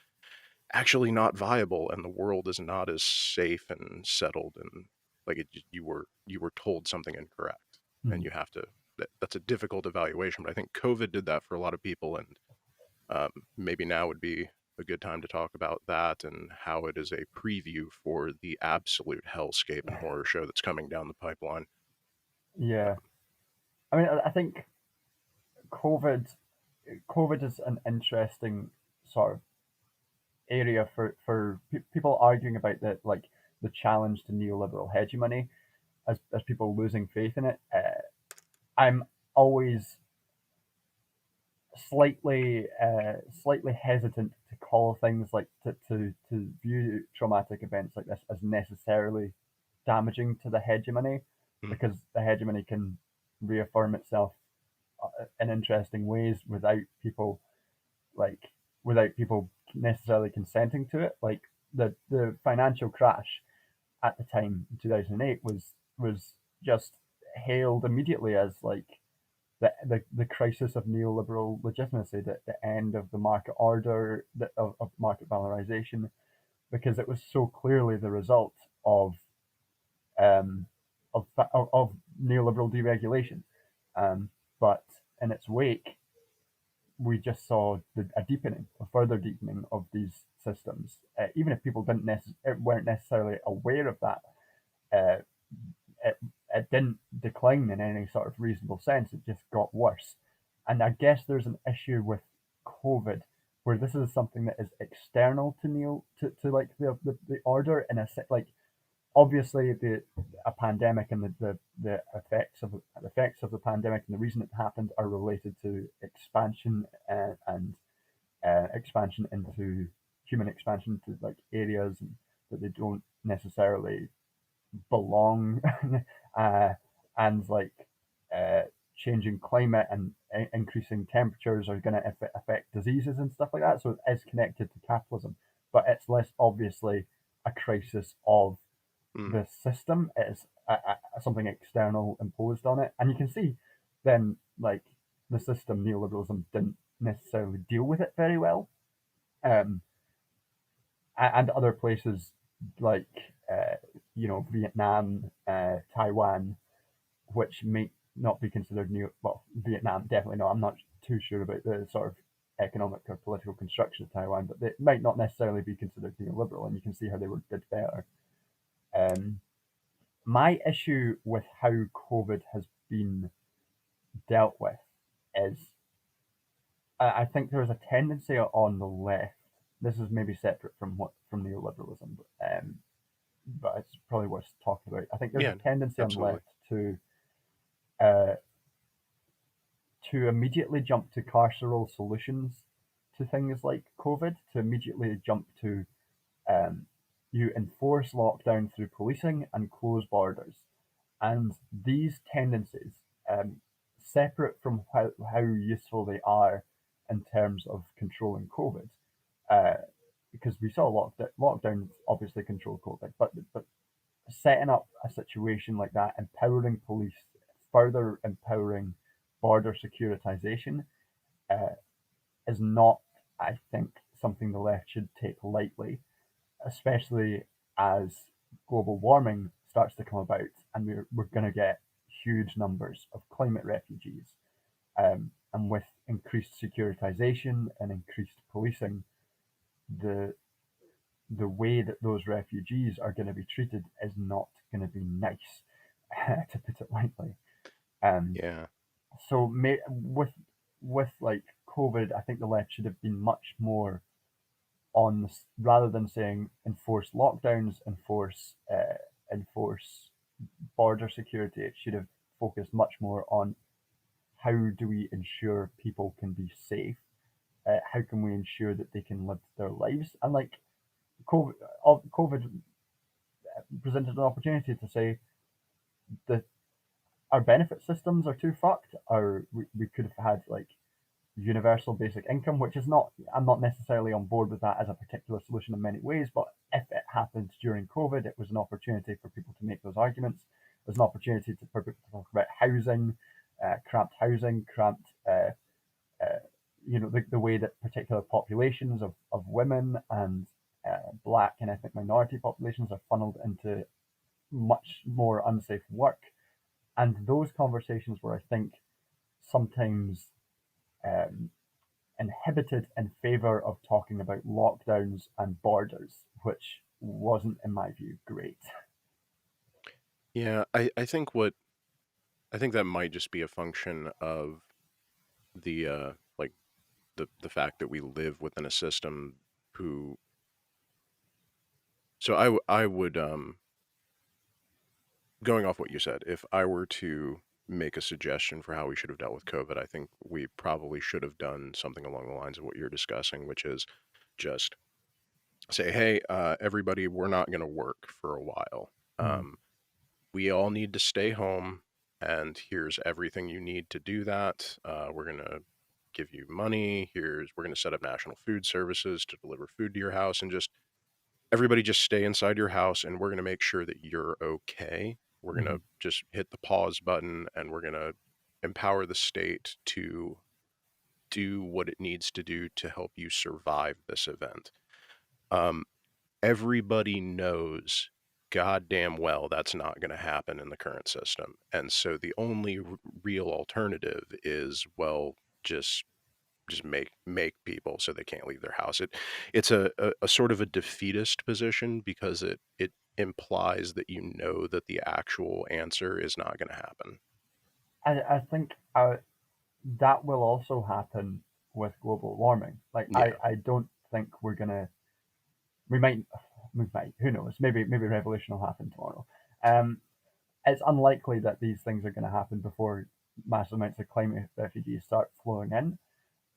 actually not viable, and the world is not as safe and settled, and like you were told something incorrect, and mm. you have to that's a difficult evaluation. But I think COVID did that for a lot of people, and maybe now would be a good time to talk about that and how it is a preview for the absolute hellscape and horror show that's coming down the pipeline. Yeah. I mean, I think COVID COVID is an interesting sort of area for people arguing about the challenge to neoliberal hegemony as people losing faith in it. I'm always slightly hesitant to call things like to view traumatic events like this as necessarily damaging to the hegemony, Mm. because the hegemony can reaffirm itself in interesting ways like without people necessarily consenting to it. Like the financial crash at the time in 2008 was just hailed immediately as like the crisis of neoliberal legitimacy, the end of the market order, of market valorization, because it was so clearly the result of um, of neoliberal deregulation. But in its wake, we just saw a further deepening of these systems. Even if people weren't necessarily aware of that, uh, it didn't decline in any sort of reasonable sense. It just got worse. And I guess there's an issue with COVID where this is something that is external to to like the order in like obviously a pandemic and the effects of the pandemic and the reason it happened are related to expansion and expansion into human expansion to like areas that they don't necessarily belong, uh, and like uh, changing climate and increasing temperatures are going to affect diseases and stuff like that. So it is connected to capitalism, but it's less obviously a crisis of Mm. the system. It is something external imposed on it, and you can see then like the system neoliberalism didn't necessarily deal with it very well, um, and other places like uh, Vietnam, Taiwan, which may not be considered new. Well, Vietnam definitely not. I'm not too sure about the sort of economic or political construction of Taiwan, but they might not necessarily be considered neoliberal, and you can see how did better. Um, my issue with how COVID has been dealt with is I think there is a tendency on the left. This is maybe separate from neoliberalism, but it's probably worth talking about. I think there's Yeah, a tendency on the absolutely. left uh, to immediately jump to carceral solutions to things like COVID, to immediately jump to um, you enforce lockdown through policing and close borders. And these tendencies, separate from how useful they are in terms of controlling COVID, uh, because we saw lockdowns obviously control COVID, but setting up a situation like that, empowering police, further empowering border securitization, uh, is not, I think, something the left should take lightly, especially as global warming starts to come about and we're going to get huge numbers of climate refugees. And with increased securitization and increased policing, the the way that those refugees are going to be treated is not going to be nice, to put it lightly. Um, Yeah. so with like COVID, I think the left should have been much more on this, rather than saying enforce lockdowns, enforce border security. It should have focused much more on how do we ensure people can be safe. How can we ensure that they can live their lives? And like COVID, COVID presented an opportunity to say that our benefit systems are too fucked, or we could have had like universal basic income, which is not, I'm not necessarily on board with that as a particular solution in many ways, but if it happened during COVID, it was an opportunity for people to make those arguments. It was an opportunity for people to talk about housing, cramped, uh, the way that particular populations of women and black and ethnic minority populations are funneled into much more unsafe work. And those conversations were, I think, sometimes um, inhibited in favor of talking about lockdowns and borders, which wasn't, in my view, great. Yeah, I think that might just be a function of the like the fact that we live within a system who So I would going off what you said, if I were to make a suggestion for how we should have dealt with COVID, I think we probably should have done something along the lines of what you're discussing, which is just say, hey, everybody, we're not going to work for a while. Mm, We all need to stay home, and here's everything you need to do that. We're going to give you money. We're going to set up national food services to deliver food to your house, and just everybody just stay inside your house, and we're going to make sure that you're okay. We're going mhm. to just hit the pause button, and we're going to empower the state to do what it needs to do to help you survive this event. Um, Everybody knows goddamn well that's not going to happen in the current system. And so the only real alternative is, well, just make people so they can't leave their house. It's a sort of a defeatist position because it implies that you know that the actual answer is not going to happen. I think that will also happen with global warming. Like Yeah, I don't think we're gonna we might who knows, maybe revolution will happen tomorrow. Um, it's unlikely that these things are going to happen before massive amounts of climate refugees start flowing in.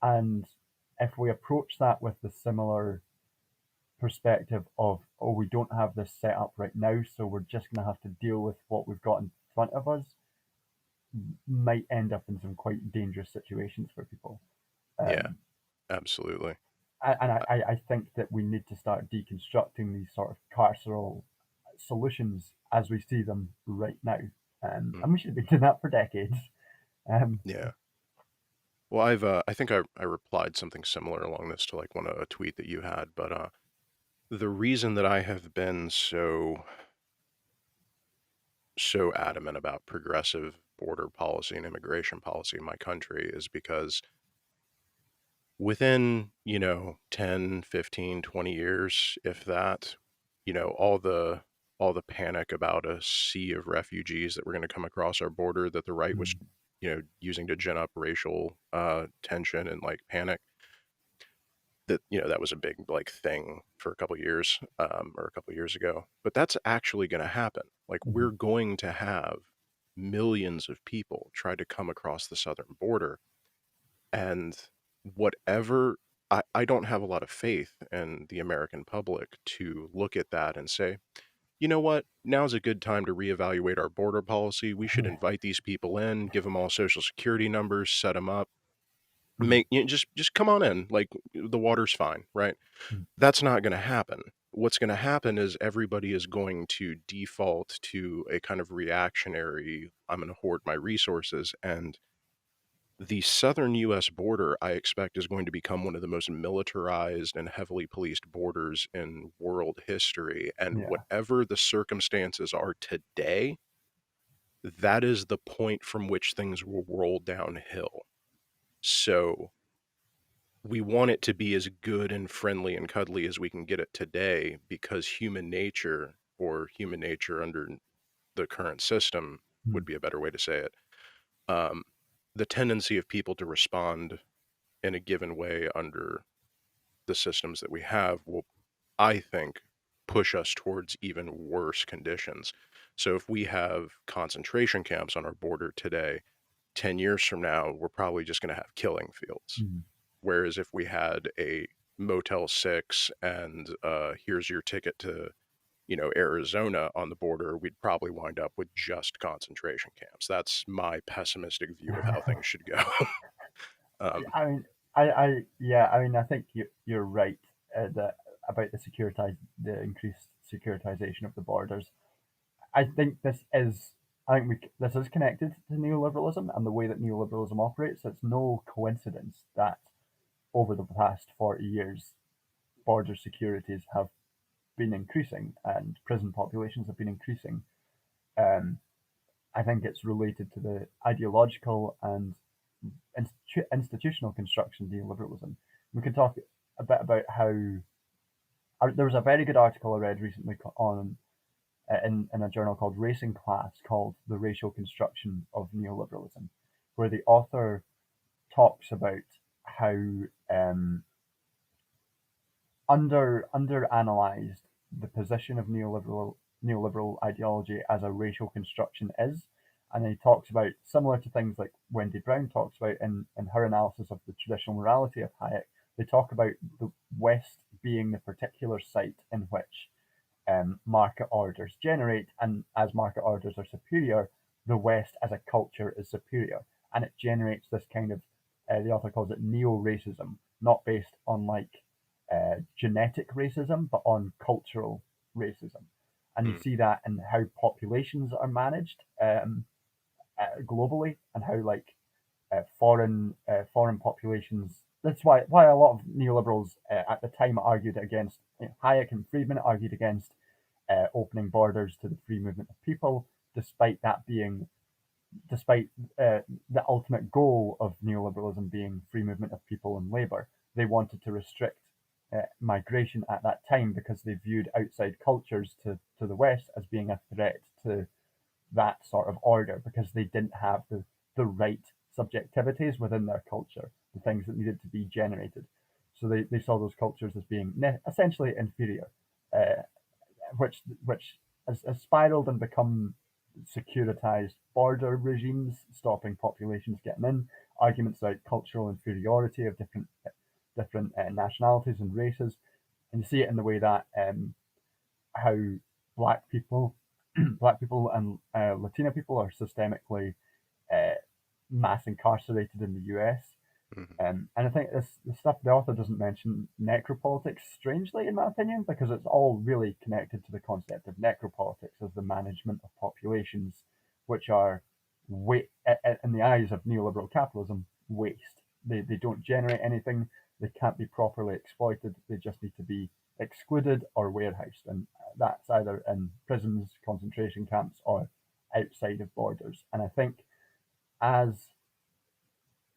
And if we approach that with the similar perspective of, oh, we don't have this set up right now, so we're just going to have to deal with what we've got in front of us, might end up in some quite dangerous situations for people. yeah, Um, absolutely. and Uh, I think that we need to start deconstructing these sort of carceral solutions as we see them right now. mm, And we should have been doing that for decades. Um, yeah. Well, I think I replied something similar along this to like a tweet that you had, but the reason that I have been so adamant about progressive border policy and immigration policy in my country is because within, 10, 15, 20 years, if that, all the panic about a sea of refugees that were going to come across our border that the right was, mm, using to gin up racial tension and like panic, that that was a big like thing for a couple years, or a couple years ago, but that's actually going to happen. Like mhm, we're going to have millions of people try to come across the southern border, and whatever, I don't have a lot of faith in the American public to look at that and say, you know what, now's a good time to reevaluate our border policy. We should yeah, invite these people in, give them all social security numbers, set them up, mm, just come on in, like the water's fine, right? mm, That's not going to happen. What's going to happen is everybody is going to default to a kind of reactionary, I'm going to hoard my resources. And the southern US border, I expect, is going to become one of the most militarized and heavily policed borders in world history. And yeah, whatever the circumstances are today, that is the point from which things will roll downhill. So we want it to be as good and friendly and cuddly as we can get it today, because human nature, or human nature under the current system mm, would be a better way to say it. Um, the tendency of people to respond in a given way under the systems that we have will, I think, push us towards even worse conditions. So if we have concentration camps on our border today, 10 years from now, we're probably just going to have killing fields. mm. Whereas if we had a Motel 6 and here's your ticket to, Arizona on the border, we'd probably wind up with just concentration camps. That's my pessimistic view of how things should go. um, I mean, yeah, I mean, I think you're right that about the increased securitization of the borders. I think this is connected to neoliberalism and the way that neoliberalism operates. It's no coincidence that over the past 40 years, border securities have been increasing and prison populations have been increasing. Um, I think it's related to the ideological and institutional construction of neoliberalism. We can talk a bit about how there was a very good article I read recently on in a journal called Racing Class called The Racial Construction of Neoliberalism, where the author talks about how under analyzed the position of neoliberal ideology as a racial construction is. And he talks about, similar to things like Wendy Brown talks about in her analysis of the traditional morality of Hayek, they talk about the West being the particular site in which market orders generate, and as market orders are superior, the West as a culture is superior, and it generates this kind of the author calls it neo-racism, not based on like genetic racism, but on cultural racism, and you Mm. see that in how populations are managed globally, and how like foreign populations. That's why a lot of neoliberals at the time argued against, Hayek and Friedman argued against opening borders to the free movement of people, despite that being despite the ultimate goal of neoliberalism being free movement of people and labour. They wanted to restrict migration at that time because they viewed outside cultures to the West as being a threat to that sort of order, because they didn't have the right subjectivities within their culture, the things that needed to be generated. So they saw those cultures as being essentially inferior, uh, which has spiraled and become securitized border regimes, stopping populations getting in, arguments about cultural inferiority of different nationalities and races, and you see it in the way that how black people, black people and Latino people are systemically uh, mass incarcerated in the US. Mhm. And I think the stuff the author doesn't mention necropolitics, strangely, in my opinion, because it's all really connected to the concept of necropolitics as the management of populations, which are, in the eyes of neoliberal capitalism, waste. They don't generate anything, they can't be properly exploited, they just need to be excluded or warehoused. And that's either in prisons, concentration camps, or outside of borders. And I think as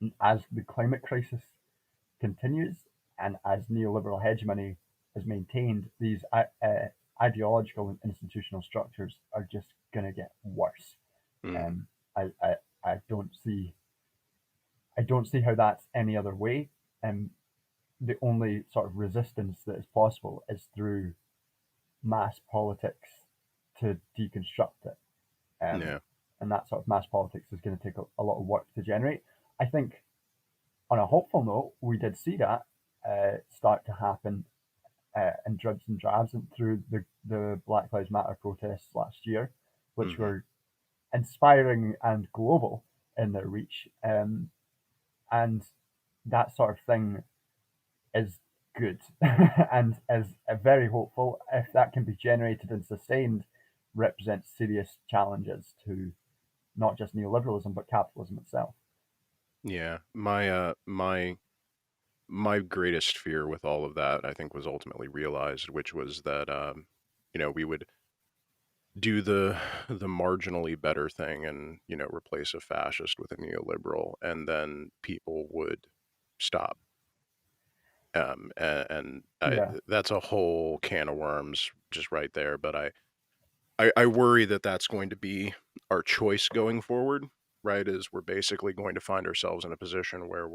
the climate crisis continues and as neoliberal hegemony is maintained, these ideological and institutional structures are just going to get worse. Mm. Um, I, I, I don't see how that's any other way. And the only sort of resistance that is possible is through mass politics to deconstruct it. Um, Yeah. and that sort of mass politics is going to take a lot of work to generate. I think, on a hopeful note, we did see that start to happen in dribs and drabs and through the Black Lives Matter protests last year, which Hmm. were inspiring and global in their reach. And that sort of thing is good and is very hopeful. If that can be generated and sustained, represents serious challenges to not just neoliberalism but capitalism itself. Yeah. My greatest fear with all of that, I think, was ultimately realized, which was that we would do the marginally better thing and replace a fascist with a neoliberal, and then people would stop. Yeah. That's a whole can of worms just right there. But I worry that that's going to be our choice going forward. Right, is we're basically going to find ourselves in a position where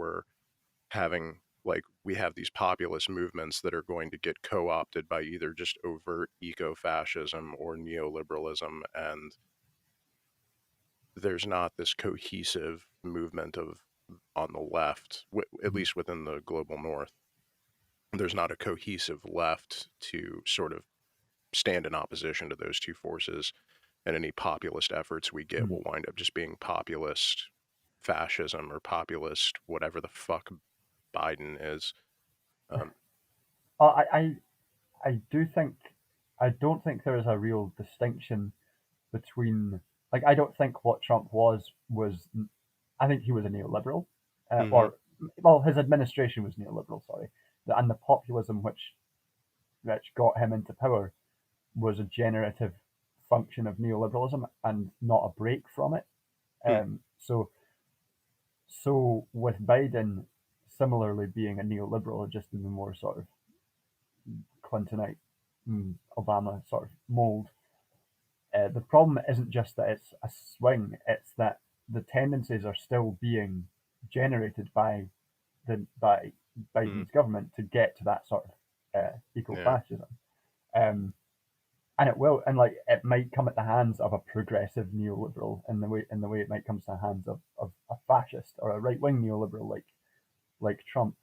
we have these populist movements that are going to get co-opted by either just overt eco-fascism or neoliberalism, and there's not this cohesive movement of on the left, at Mhm. least within the global north. There's not a cohesive left to sort of stand in opposition to those two forces, and any populist efforts we get Mhm. will wind up just being populist fascism or populist whatever the fuck Biden is. Um, Uh, I, I I do think I don't think there is a real distinction between, like, I don't think what Trump was I think he was a neoliberal, mhm, or well, his administration was neoliberal. Sorry, and the populism which got him into power was a generative function of neoliberalism and not a break from it. hmm, So with Biden similarly being a neoliberal, just in the more sort of Clintonite, Obama sort of mold, the problem isn't just that it's a swing; it's that the tendencies are still being generated by hmm, Biden's government to get to that sort of yeah, eco-fascism. Um, and it will, and like it might come at the hands of a progressive neoliberal in the way it might come to the hands of a fascist or a right wing neoliberal like Trump.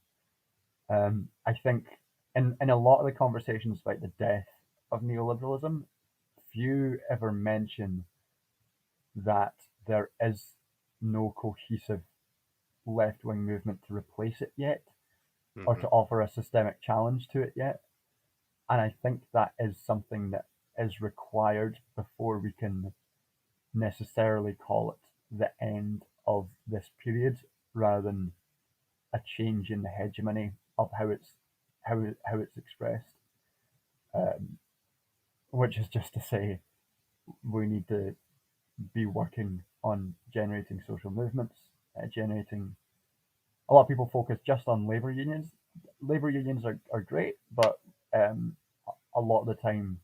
I think in a lot of the conversations about the death of neoliberalism, few ever mention that there is no cohesive left wing movement to replace it yet, or Hmm. to offer a systemic challenge to it yet. And I think that is something that is required before we can necessarily call it the end of this period, rather than a change in the hegemony of how it's expressed. Um, which is just to say, we need to be working on generating social movements, generating. A lot of people focus just on labor unions. Labor unions are great, but um, a lot of the time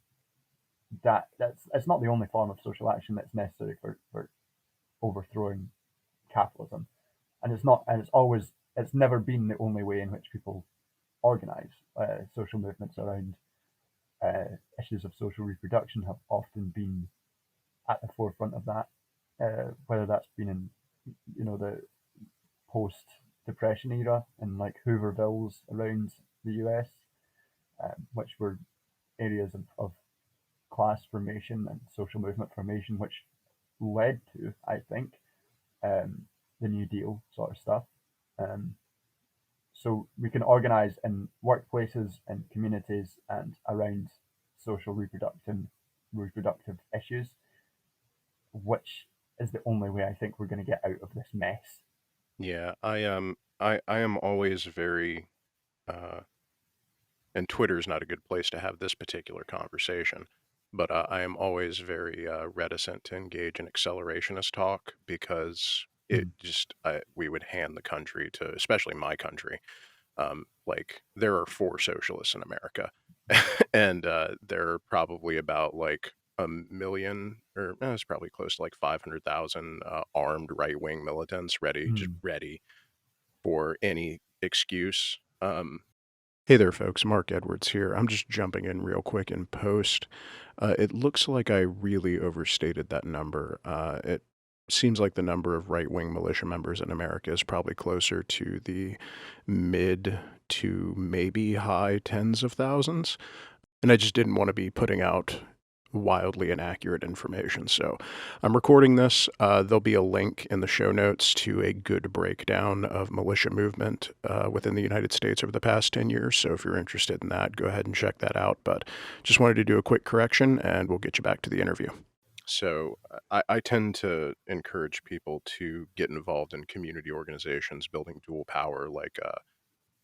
that's it's not the only form of social action that's necessary for overthrowing capitalism, and it's never been the only way in which people organize. Social movements around issues of social reproduction have often been at the forefront of that, whether that's been in the post depression era and like Hoovervilles around the US, which were areas of class formation and social movement formation, which led to, I think, the New Deal sort of stuff. Um, so we can organize in workplaces and communities and around social reproductive issues, which is the only way I think we're going to get out of this mess. Yeah, I am always very uh and Twitter's not a good place to have this particular conversation, but I am always very reticent to engage in accelerationist talk because it Mm, just we would hand the country to, especially my country. Like there are four socialists in America, and there are probably about like a million, or it's probably close to like 500,000 armed right wing militants just mm, ready for any excuse. Hey there, folks. Mark Edwards here. I'm just jumping in real quick in post. It looks like I really overstated that number. It seems like the number of right wing militia members in America is probably closer to the mid to maybe high tens of thousands. And I just didn't want to be putting out wildly inaccurate information. So I'm recording this. There'll be a link in the show notes to a good breakdown of militia movement within the United States over the past 10 years. So if you're interested in that, go ahead and check that out. But just wanted to do a quick correction and we'll get you back to the interview. So I tend to encourage people to get involved in community organizations building dual power, like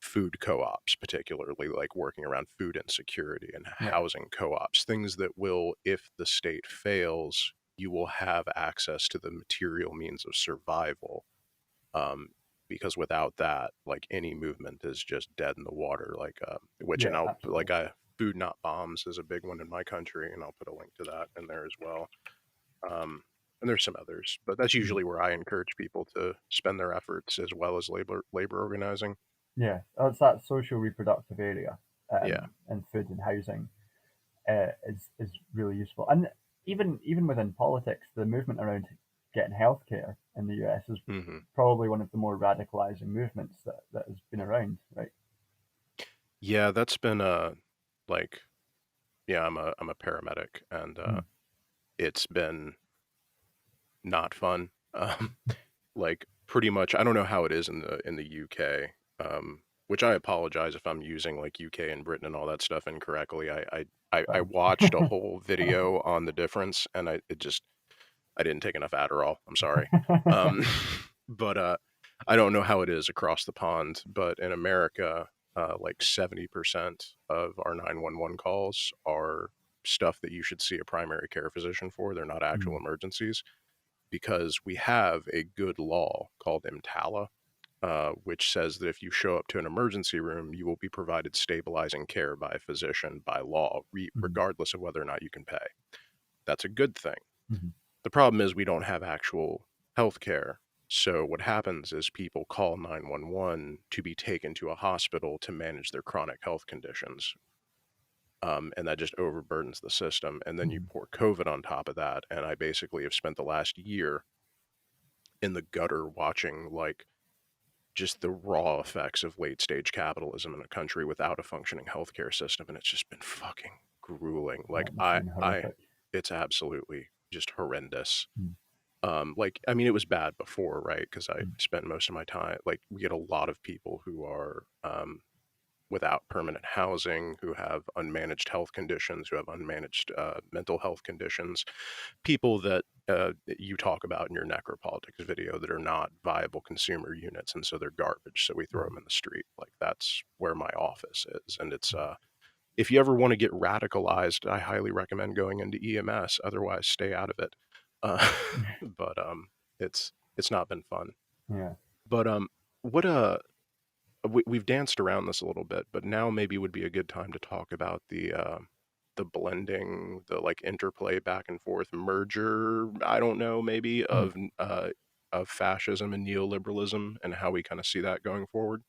food co-ops, particularly like working around food insecurity and yeah, housing co-ops, things that will, if the state fails, you will have access to the material means of survival. Um, because without that, like any movement is just dead in the water. Like, which, and yeah, I'll absolutely. like, food not bombs is a big one in my country, and I'll put a link to that in there as well. Um, and there's some others, but that's Mm. usually where I encourage people to spend their efforts as well as labor organizing. Yeah, it's that social reproductive area, Yeah. and food and housing is really useful. And even within politics, the movement around getting healthcare in the US is Hmm. probably one of the more radicalizing movements that has been around, right? Yeah, that's been like yeah, I'm a paramedic and Mm, it's been not fun. Like pretty much I don't know how it is in the UK. Which I apologize if I'm using like UK and Britain and all that stuff incorrectly. I fine. watched a whole video on the difference and I didn't take enough Adderall. I'm sorry. Um but I don't know how it is across the pond, but in America, like 70% of our 911 calls are stuff that you should see a primary care physician for. They're not actual Mm, emergencies because we have a good law called EMTALA, which says that if you show up to an emergency room, you will be provided stabilizing care by a physician by law, mm, regardless of whether or not you can pay. That's a good thing. mm, The problem is we don't have actual health care. So what happens is people call 911 to be taken to a hospital to manage their chronic health conditions. and that just overburdens the system. And then you Mhm. pour COVID on top of that, and I basically have spent the last year in the gutter watching like just the raw effects of late stage capitalism in a country without a functioning healthcare system, and it's just been fucking grueling. That Like must have been horrific. it's absolutely just horrendous. Mm, Like, I mean, it was bad before, right? Because I mm, spent most of my time, like, we get a lot of people who are without permanent housing, who have unmanaged health conditions, who have unmanaged mental health conditions, people that you talk about in your Necropolitics video that are not viable consumer units, and so they're garbage, so we throw mm, them in the street. Like, that's where my office is, and it's mm. if you ever want to get radicalized, I highly recommend going into EMS. Otherwise, stay out of it. Uh, but it's not been fun. Yeah. But what we've danced around this a little bit, but now maybe would be a good time to talk about the blending, the like interplay back and forth merger, I don't know, maybe Mm. of fascism and neoliberalism and how we kind of see that going forward.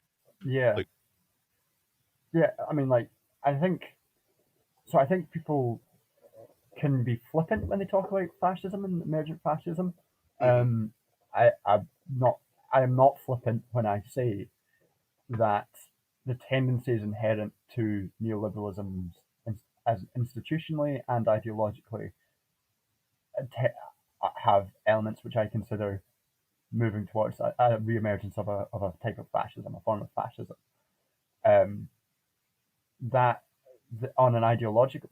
Yeah. Like, Yeah. I mean, like, I think so. I think people can be flippant when they talk about fascism and emergent fascism. hmm Um, I'm not. I am not flippant when I say that the tendencies inherent to neoliberalism as institutionally and ideologically have elements which I consider moving towards a re-emergence of a type of fascism, a form of fascism. Um, that on an ideological,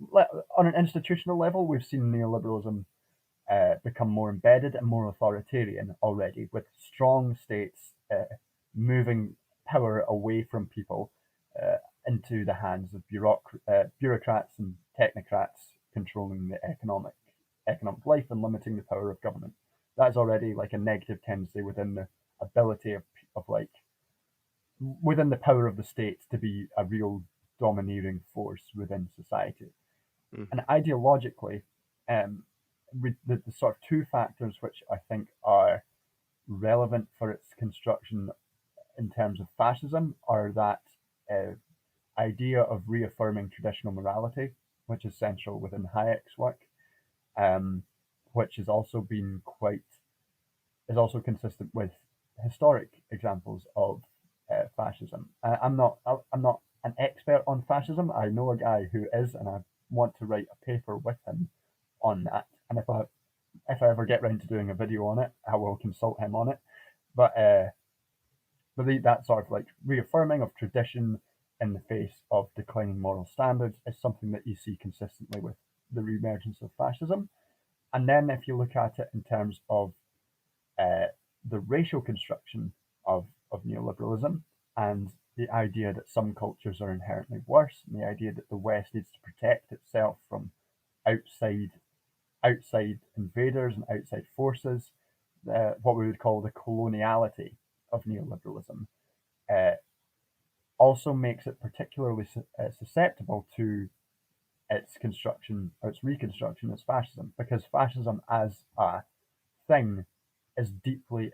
on an institutional level, we've seen neoliberalism become more embedded and more authoritarian already, with strong states moving power away from people uh, into the hands of bureaucrats and technocrats controlling the economic life and limiting the power of government. That is already like a negative tendency within the ability of like within the power of the state to be a real domineering force within society. hmm And ideologically, um, the sort of two factors which I think are relevant for its construction in terms of fascism are that uh, idea of reaffirming traditional morality, which is central within Hayek's work, um, which has also been quite is also consistent with historic examples of fascism. I'm not an expert on fascism. I know a guy who is, and I want to write a paper with him on that. And if I ever get round to doing a video on it, I will consult him on it. But that sort of like reaffirming of tradition in the face of declining moral standards is something that you see consistently with the reemergence of fascism. And then if you look at it in terms of uh, the racial construction of neoliberalism and the idea that some cultures are inherently worse, and the idea that the West needs to protect itself from outside invaders and outside forces, what we would call the coloniality of neoliberalism, uh, also makes it particularly susceptible to its construction or its reconstruction as fascism, because fascism as a thing is deeply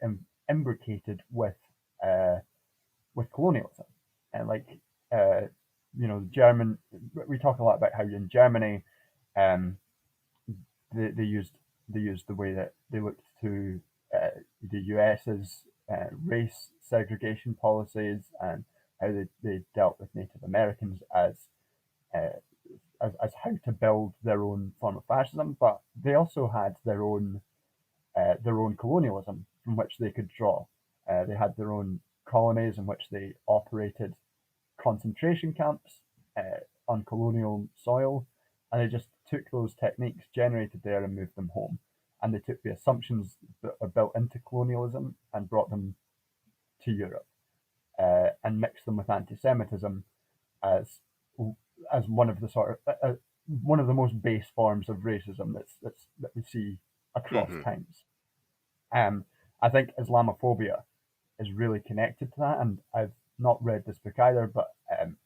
imbricated uh, with colonialism, and like uh, German. We talk a lot about how in Germany, um, they used the way that they looked to the US's race segregation policies and how they dealt with Native Americans uh, as how to build their own form of fascism, but they also had their own colonialism from which they could draw. They had their own colonies in which they operated concentration camps on colonial soil, and they just took those techniques generated there and moved them home. And they took the assumptions that are built into colonialism and brought them to Europe and mixed them with anti-Semitism as one of the one of the most base forms of racism that we see across hmm times. I think Islamophobia is really connected to that, and I've not read this book either, but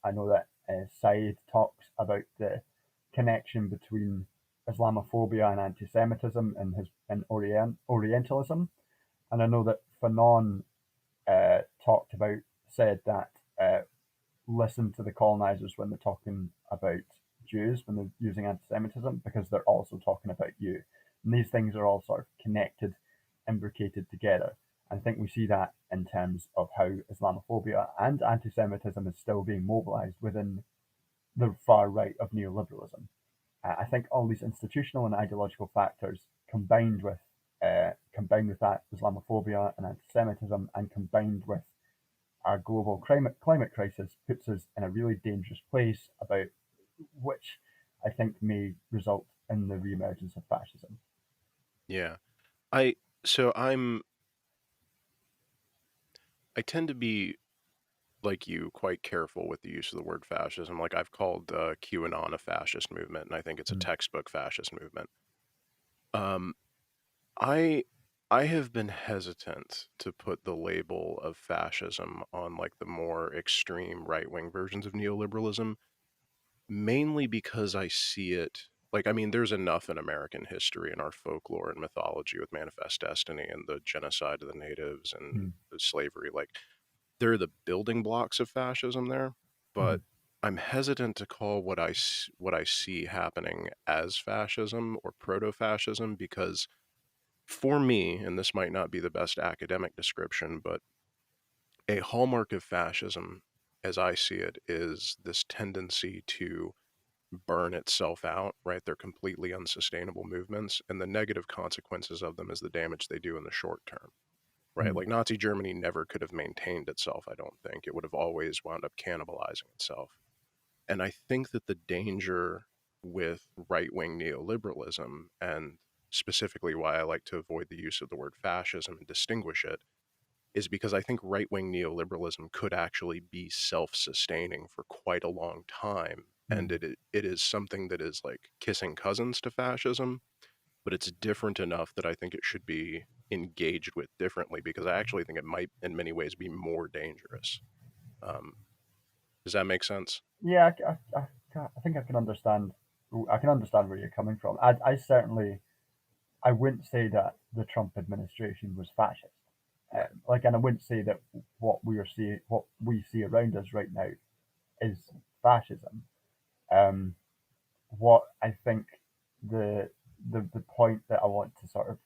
I know that Said talks about the connection between Islamophobia and anti-Semitism and Orientalism, and I know that Fanon said that listen to the colonizers when they're talking about Jews when they're using anti-Semitism, because they're also talking about you. And these things are all sort of connected, imbricated together. I think we see that in terms of how Islamophobia and anti-Semitism is still being mobilized within the far right of neoliberalism. I think all these institutional and ideological factors combined with that Islamophobia and anti-Semitism, and combined with our global climate crisis, puts us in a really dangerous place, about which I think may result in the reemergence of fascism. Yeah. I so I tend to be like you, quite careful with the use of the word fascism. Like I've called QAnon a fascist movement, and I think it's a Mm, textbook fascist movement. Um, I I have been hesitant to put the label of fascism on like the more extreme right-wing versions of neoliberalism, mainly because I see it like I mean, there's enough in American history and our folklore and mythology with Manifest Destiny and the genocide of the natives and mm, the slavery. Like there are the building blocks of fascism there, mm, but I'm hesitant to call what I see happening as fascism or proto-fascism because for me, and this might not be the best academic description, but a hallmark of fascism, as I see it, is this tendency to burn itself out, right? They're completely unsustainable movements, and the negative consequences of them is the damage they do in the short term, right? mm, Like Nazi Germany never could have maintained itself, I don't think. It would have always wound up cannibalizing itself. And I think that the danger with right wing neoliberalism, and specifically why I like to avoid the use of the word fascism and distinguish it, is because I think right wing neoliberalism could actually be self sustaining for quite a long time. And mm, it is something that is like kissing cousins to fascism, but it's different enough that I think it should be engaged with differently because I actually think it might, in many ways, be more dangerous. Um, does that make sense? yeah, I think I can understand. I can understand where you're coming from. I certainly, I wouldn't say that the Trump administration was fascist. Right. And I wouldn't say that what we see around us right now, is fascism. Um, what I think the point that I want to sort of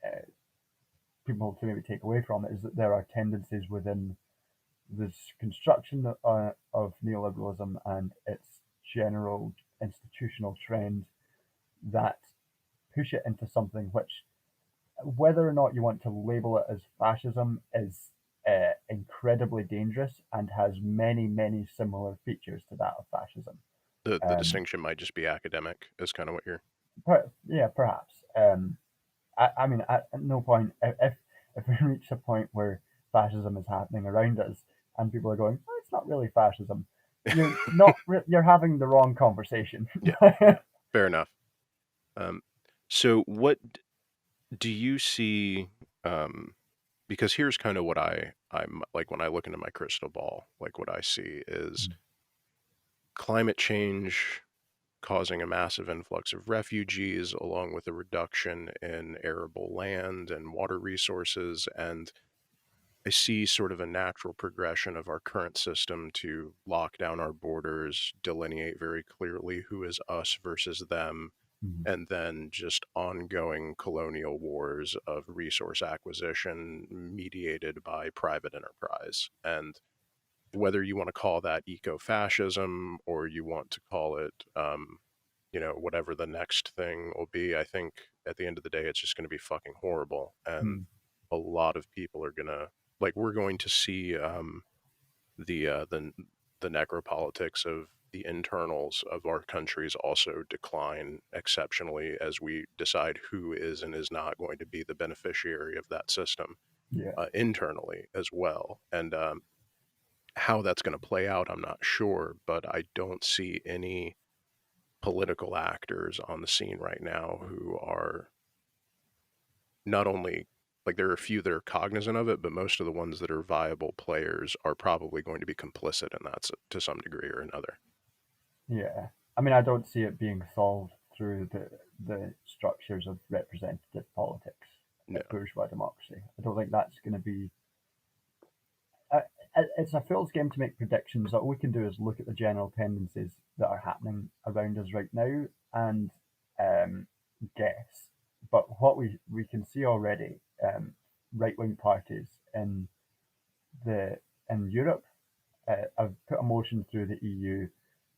uh, people to maybe take away from it is that there are tendencies within this construction of neoliberalism and its general institutional trend that push it into something which, whether or not you want to label it as fascism, is incredibly dangerous and has many similar features to that of fascism. The Um, distinction might just be academic, is kind of what you're. yeah, perhaps. I mean, at no point, if we reach a point where fascism is happening around us and people are going, oh, it's not really fascism, you're not. You're having the wrong conversation. Yeah, fair enough. Um, so what do you see? Um, because here's kind of what I'm like when I look into my crystal ball. Like what I see is climate change causing a massive influx of refugees, along with a reduction in arable land and water resources. And I see sort of a natural progression of our current system to lock down our borders, delineate very clearly who is us versus them, Mhm. and then just ongoing colonial wars of resource acquisition mediated by private enterprise. And whether you want to call that eco-fascism or you want to call it, whatever the next thing will be, I think at the end of the day, it's just going to be fucking horrible. And Mm, a lot of people are going to, like, we're going to see the, uh, the, the necropolitics of the internals of our countries also decline exceptionally as we decide who is and is not going to be the beneficiary of that system yeah. internally as well. And how that's going to play out, I'm not sure, but I don't see any political actors on the scene right now who are not only like there are a few that are cognizant of it, but most of the ones that are viable players are probably going to be complicit in that to some degree or another. Yeah. I mean, I don't see it being solved through the structures of representative politics, No. bourgeois democracy. I don't think that's going to be. I, it's a fool's game to make predictions. All we can do is look at the general tendencies that are happening around us right now and um, guess. But what we can see already, right wing parties the in Europe have put a motion through the EU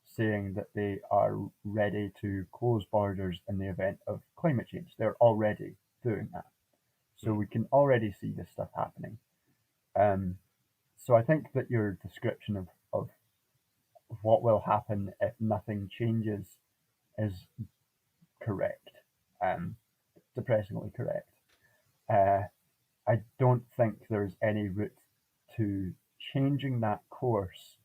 saying that they are ready to close borders in the event of climate change. They're already doing that. So we can already see this stuff happening. Um, so I think that your description of what will happen if nothing changes is correct, um, depressingly correct. Uh, I don't think there's any route to changing that course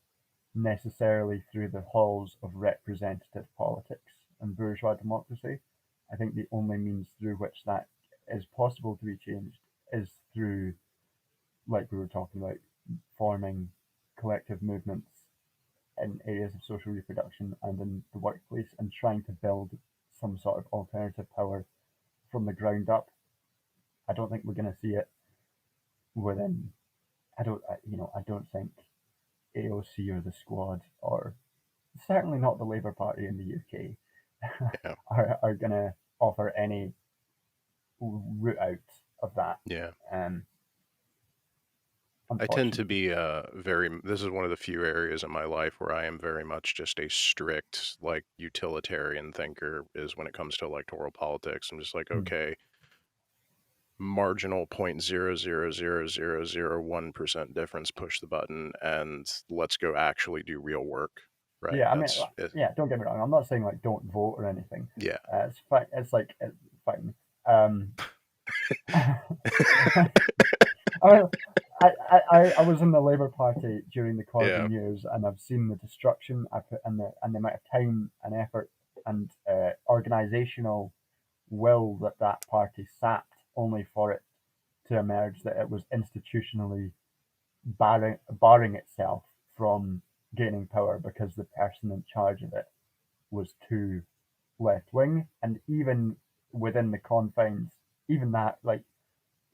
necessarily through the halls of representative politics and bourgeois democracy. I think the only means through which that is possible to be changed is through, like we were talking about, forming collective movements in areas of social reproduction and in the workplace and trying to build some sort of alternative power from the ground up. I don't think we're going to see it within. I don't think AOC or the Squad, or certainly not the Labour Party in the UK, Yeah. are going to offer any route out of that. Yeah. I tend to Unfortunately. be this is one of the few areas in my life where I am very much just a strict, like, utilitarian thinker, is when it comes to electoral politics. I'm just like, Mm. okay, marginal 0.0000001% difference, push the button, and let's go actually do real work, right? Yeah, I mean, That's it. yeah. Don't get me wrong. I'm not saying like don't vote or anything. Yeah. It's fine. It's fine. Um, I mean, I was in the Labour Party during the Yeah. Corbyn years, and I've seen the destruction I put in the amount of time and effort and organisational will that that party sapped, only for it to emerge that it was institutionally barring itself from gaining power because the person in charge of it was too left wing, and even within the confines, even that, like,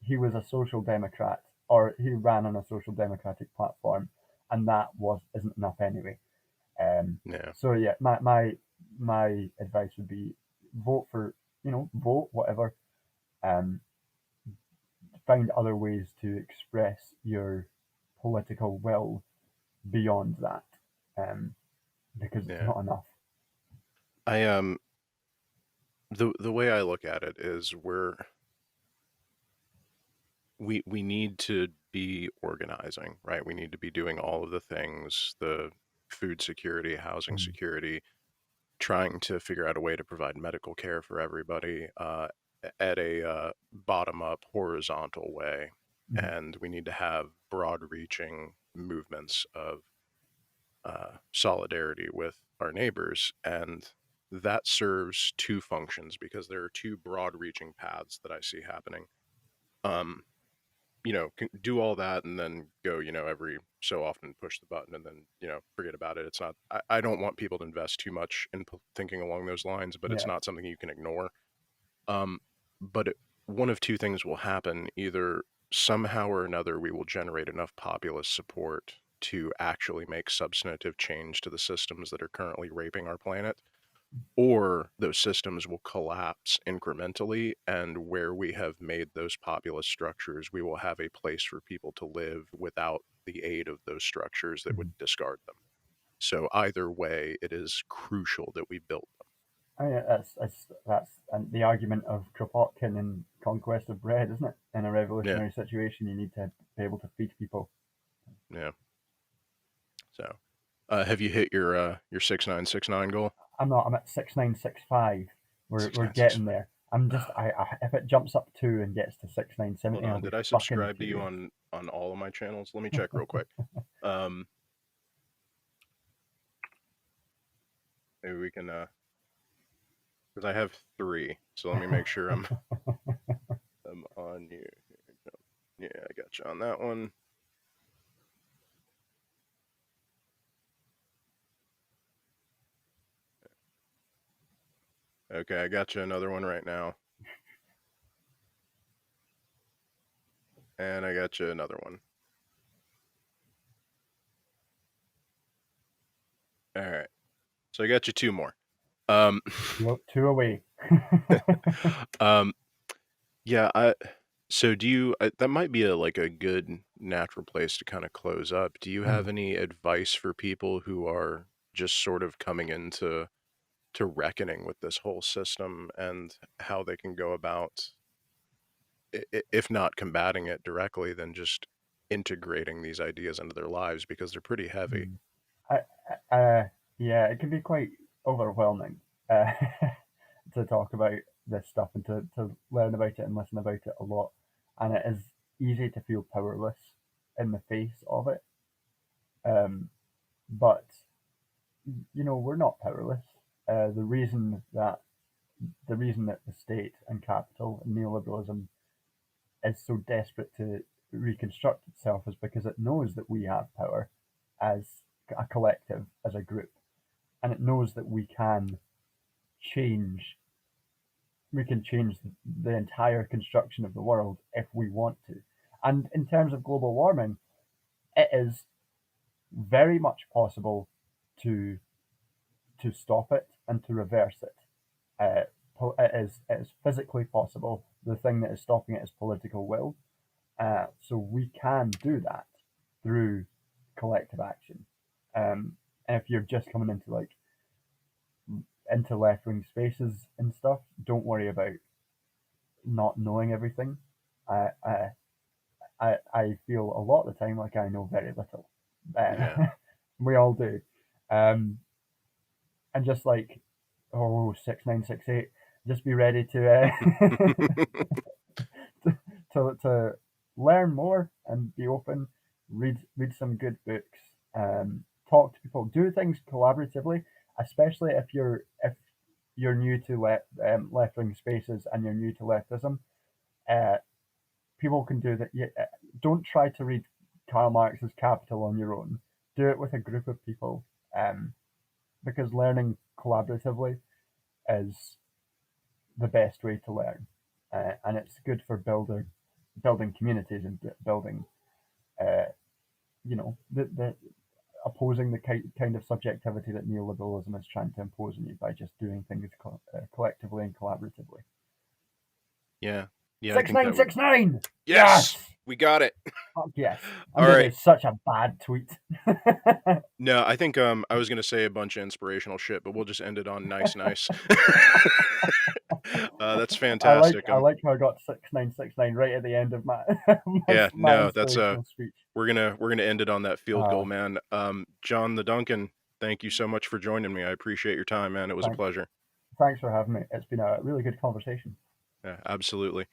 he was a social democrat or he ran on a social democratic platform, and that isn't enough anyway. Yeah. So yeah, my advice would be vote for, vote whatever. Um, Find other ways to express your political will beyond that, um, because it's Yeah. not enough. I the way I look at it is we need to be organizing, right? We need to be doing all of the things, the food security, housing Mm, security, trying to figure out a way to provide medical care for everybody at a bottom up, horizontal way. mm, And we need to have broad reaching movements of solidarity with our neighbors. And that serves two functions because there are two broad reaching paths that I see happening. Um, do all that and then go, every so often push the button and then, forget about it. It's not, I don't want people to invest too much in thinking along those lines, but it's yeah. not something you can ignore. Um, but one of two things will happen. Either somehow or another, we will generate enough populist support to actually make substantive change to the systems that are currently raping our planet, or those systems will collapse incrementally, and where we have made those populist structures, we will have a place for people to live without the aid of those structures that would Mm. discard them. So either way, it is crucial that we build I mean, that's and the argument of Kropotkin in Conquest of Bread, isn't it? In a them. revolutionary situation, you need to be able to feed people. Yeah. So, have you hit your 6969 goal? I'm not. I'm at 6965. We're getting 6965. there. I'm just. If it jumps up two and gets to Hold 6970, I'll on. be Did I fucking subscribe to you furious. on all of my channels? Let me check real quick. Um, Maybe we can because I have three. So let me make sure I'm on you. Yeah, I got you on that one. Okay, I got you another one right now. And I got you another one. All right. So I got you two more. Um, Two away. um, yeah. So do you? That might be like a good natural place to kind of close up. Do you have Mm. any advice for people who are just sort of coming into reckoning with this whole system and how they can go about, if not combating it directly, then just integrating these ideas into their lives because they're pretty heavy. Mm. Yeah, it can be quite overwhelming uh, to talk about this stuff and to learn about it and listen about it a lot. And it is easy to feel powerless in the face of it. Um, but, we're not powerless. The reason that the state and capital and neoliberalism is so desperate to reconstruct itself is because it knows that we have power as a collective, as a group, and it knows that change we can change the entire construction of the world if we want to. And in terms of global warming, it is very much possible to stop it and to reverse it. It is physically possible. The thing that is stopping it is political will. So we can do that through collective action. And if you're just coming into left wing spaces and stuff, don't worry about not knowing everything. I I I feel a lot of the time like I know very little. Yeah. We all do. Um, and just like, 6968, just be ready to learn more and be open. Read some good books. Talk to people. Do things collaboratively, especially if you're new to left wing spaces and you're new to leftism. Uh, People can do that. Don't try to read Karl Marx's Capital on your own. Do it with a group of people, um, because learning collaboratively is the best way to learn, and it's good for building communities and building, uh, the opposing the kind of subjectivity that neoliberalism is trying to impose on you by just doing things collectively and collaboratively. Yeah. Yeah, I Six think nine that would. six nine. Yes, Yes. we got it. Fuck yes. I'm All gonna right. do such a bad tweet. No, I think I was gonna say a bunch of inspirational shit, but we'll just end it on nice. That's I like fantastic. I like how I got 6969 right at the end of my Yeah, my no, that's inspirational speech. we're gonna end it on that field Uh, goal, man. John the Duncan, thank you so much for joining me. I appreciate your time, man. It was a thanks pleasure. thanks for having me. It's been a really good conversation. Yeah, absolutely.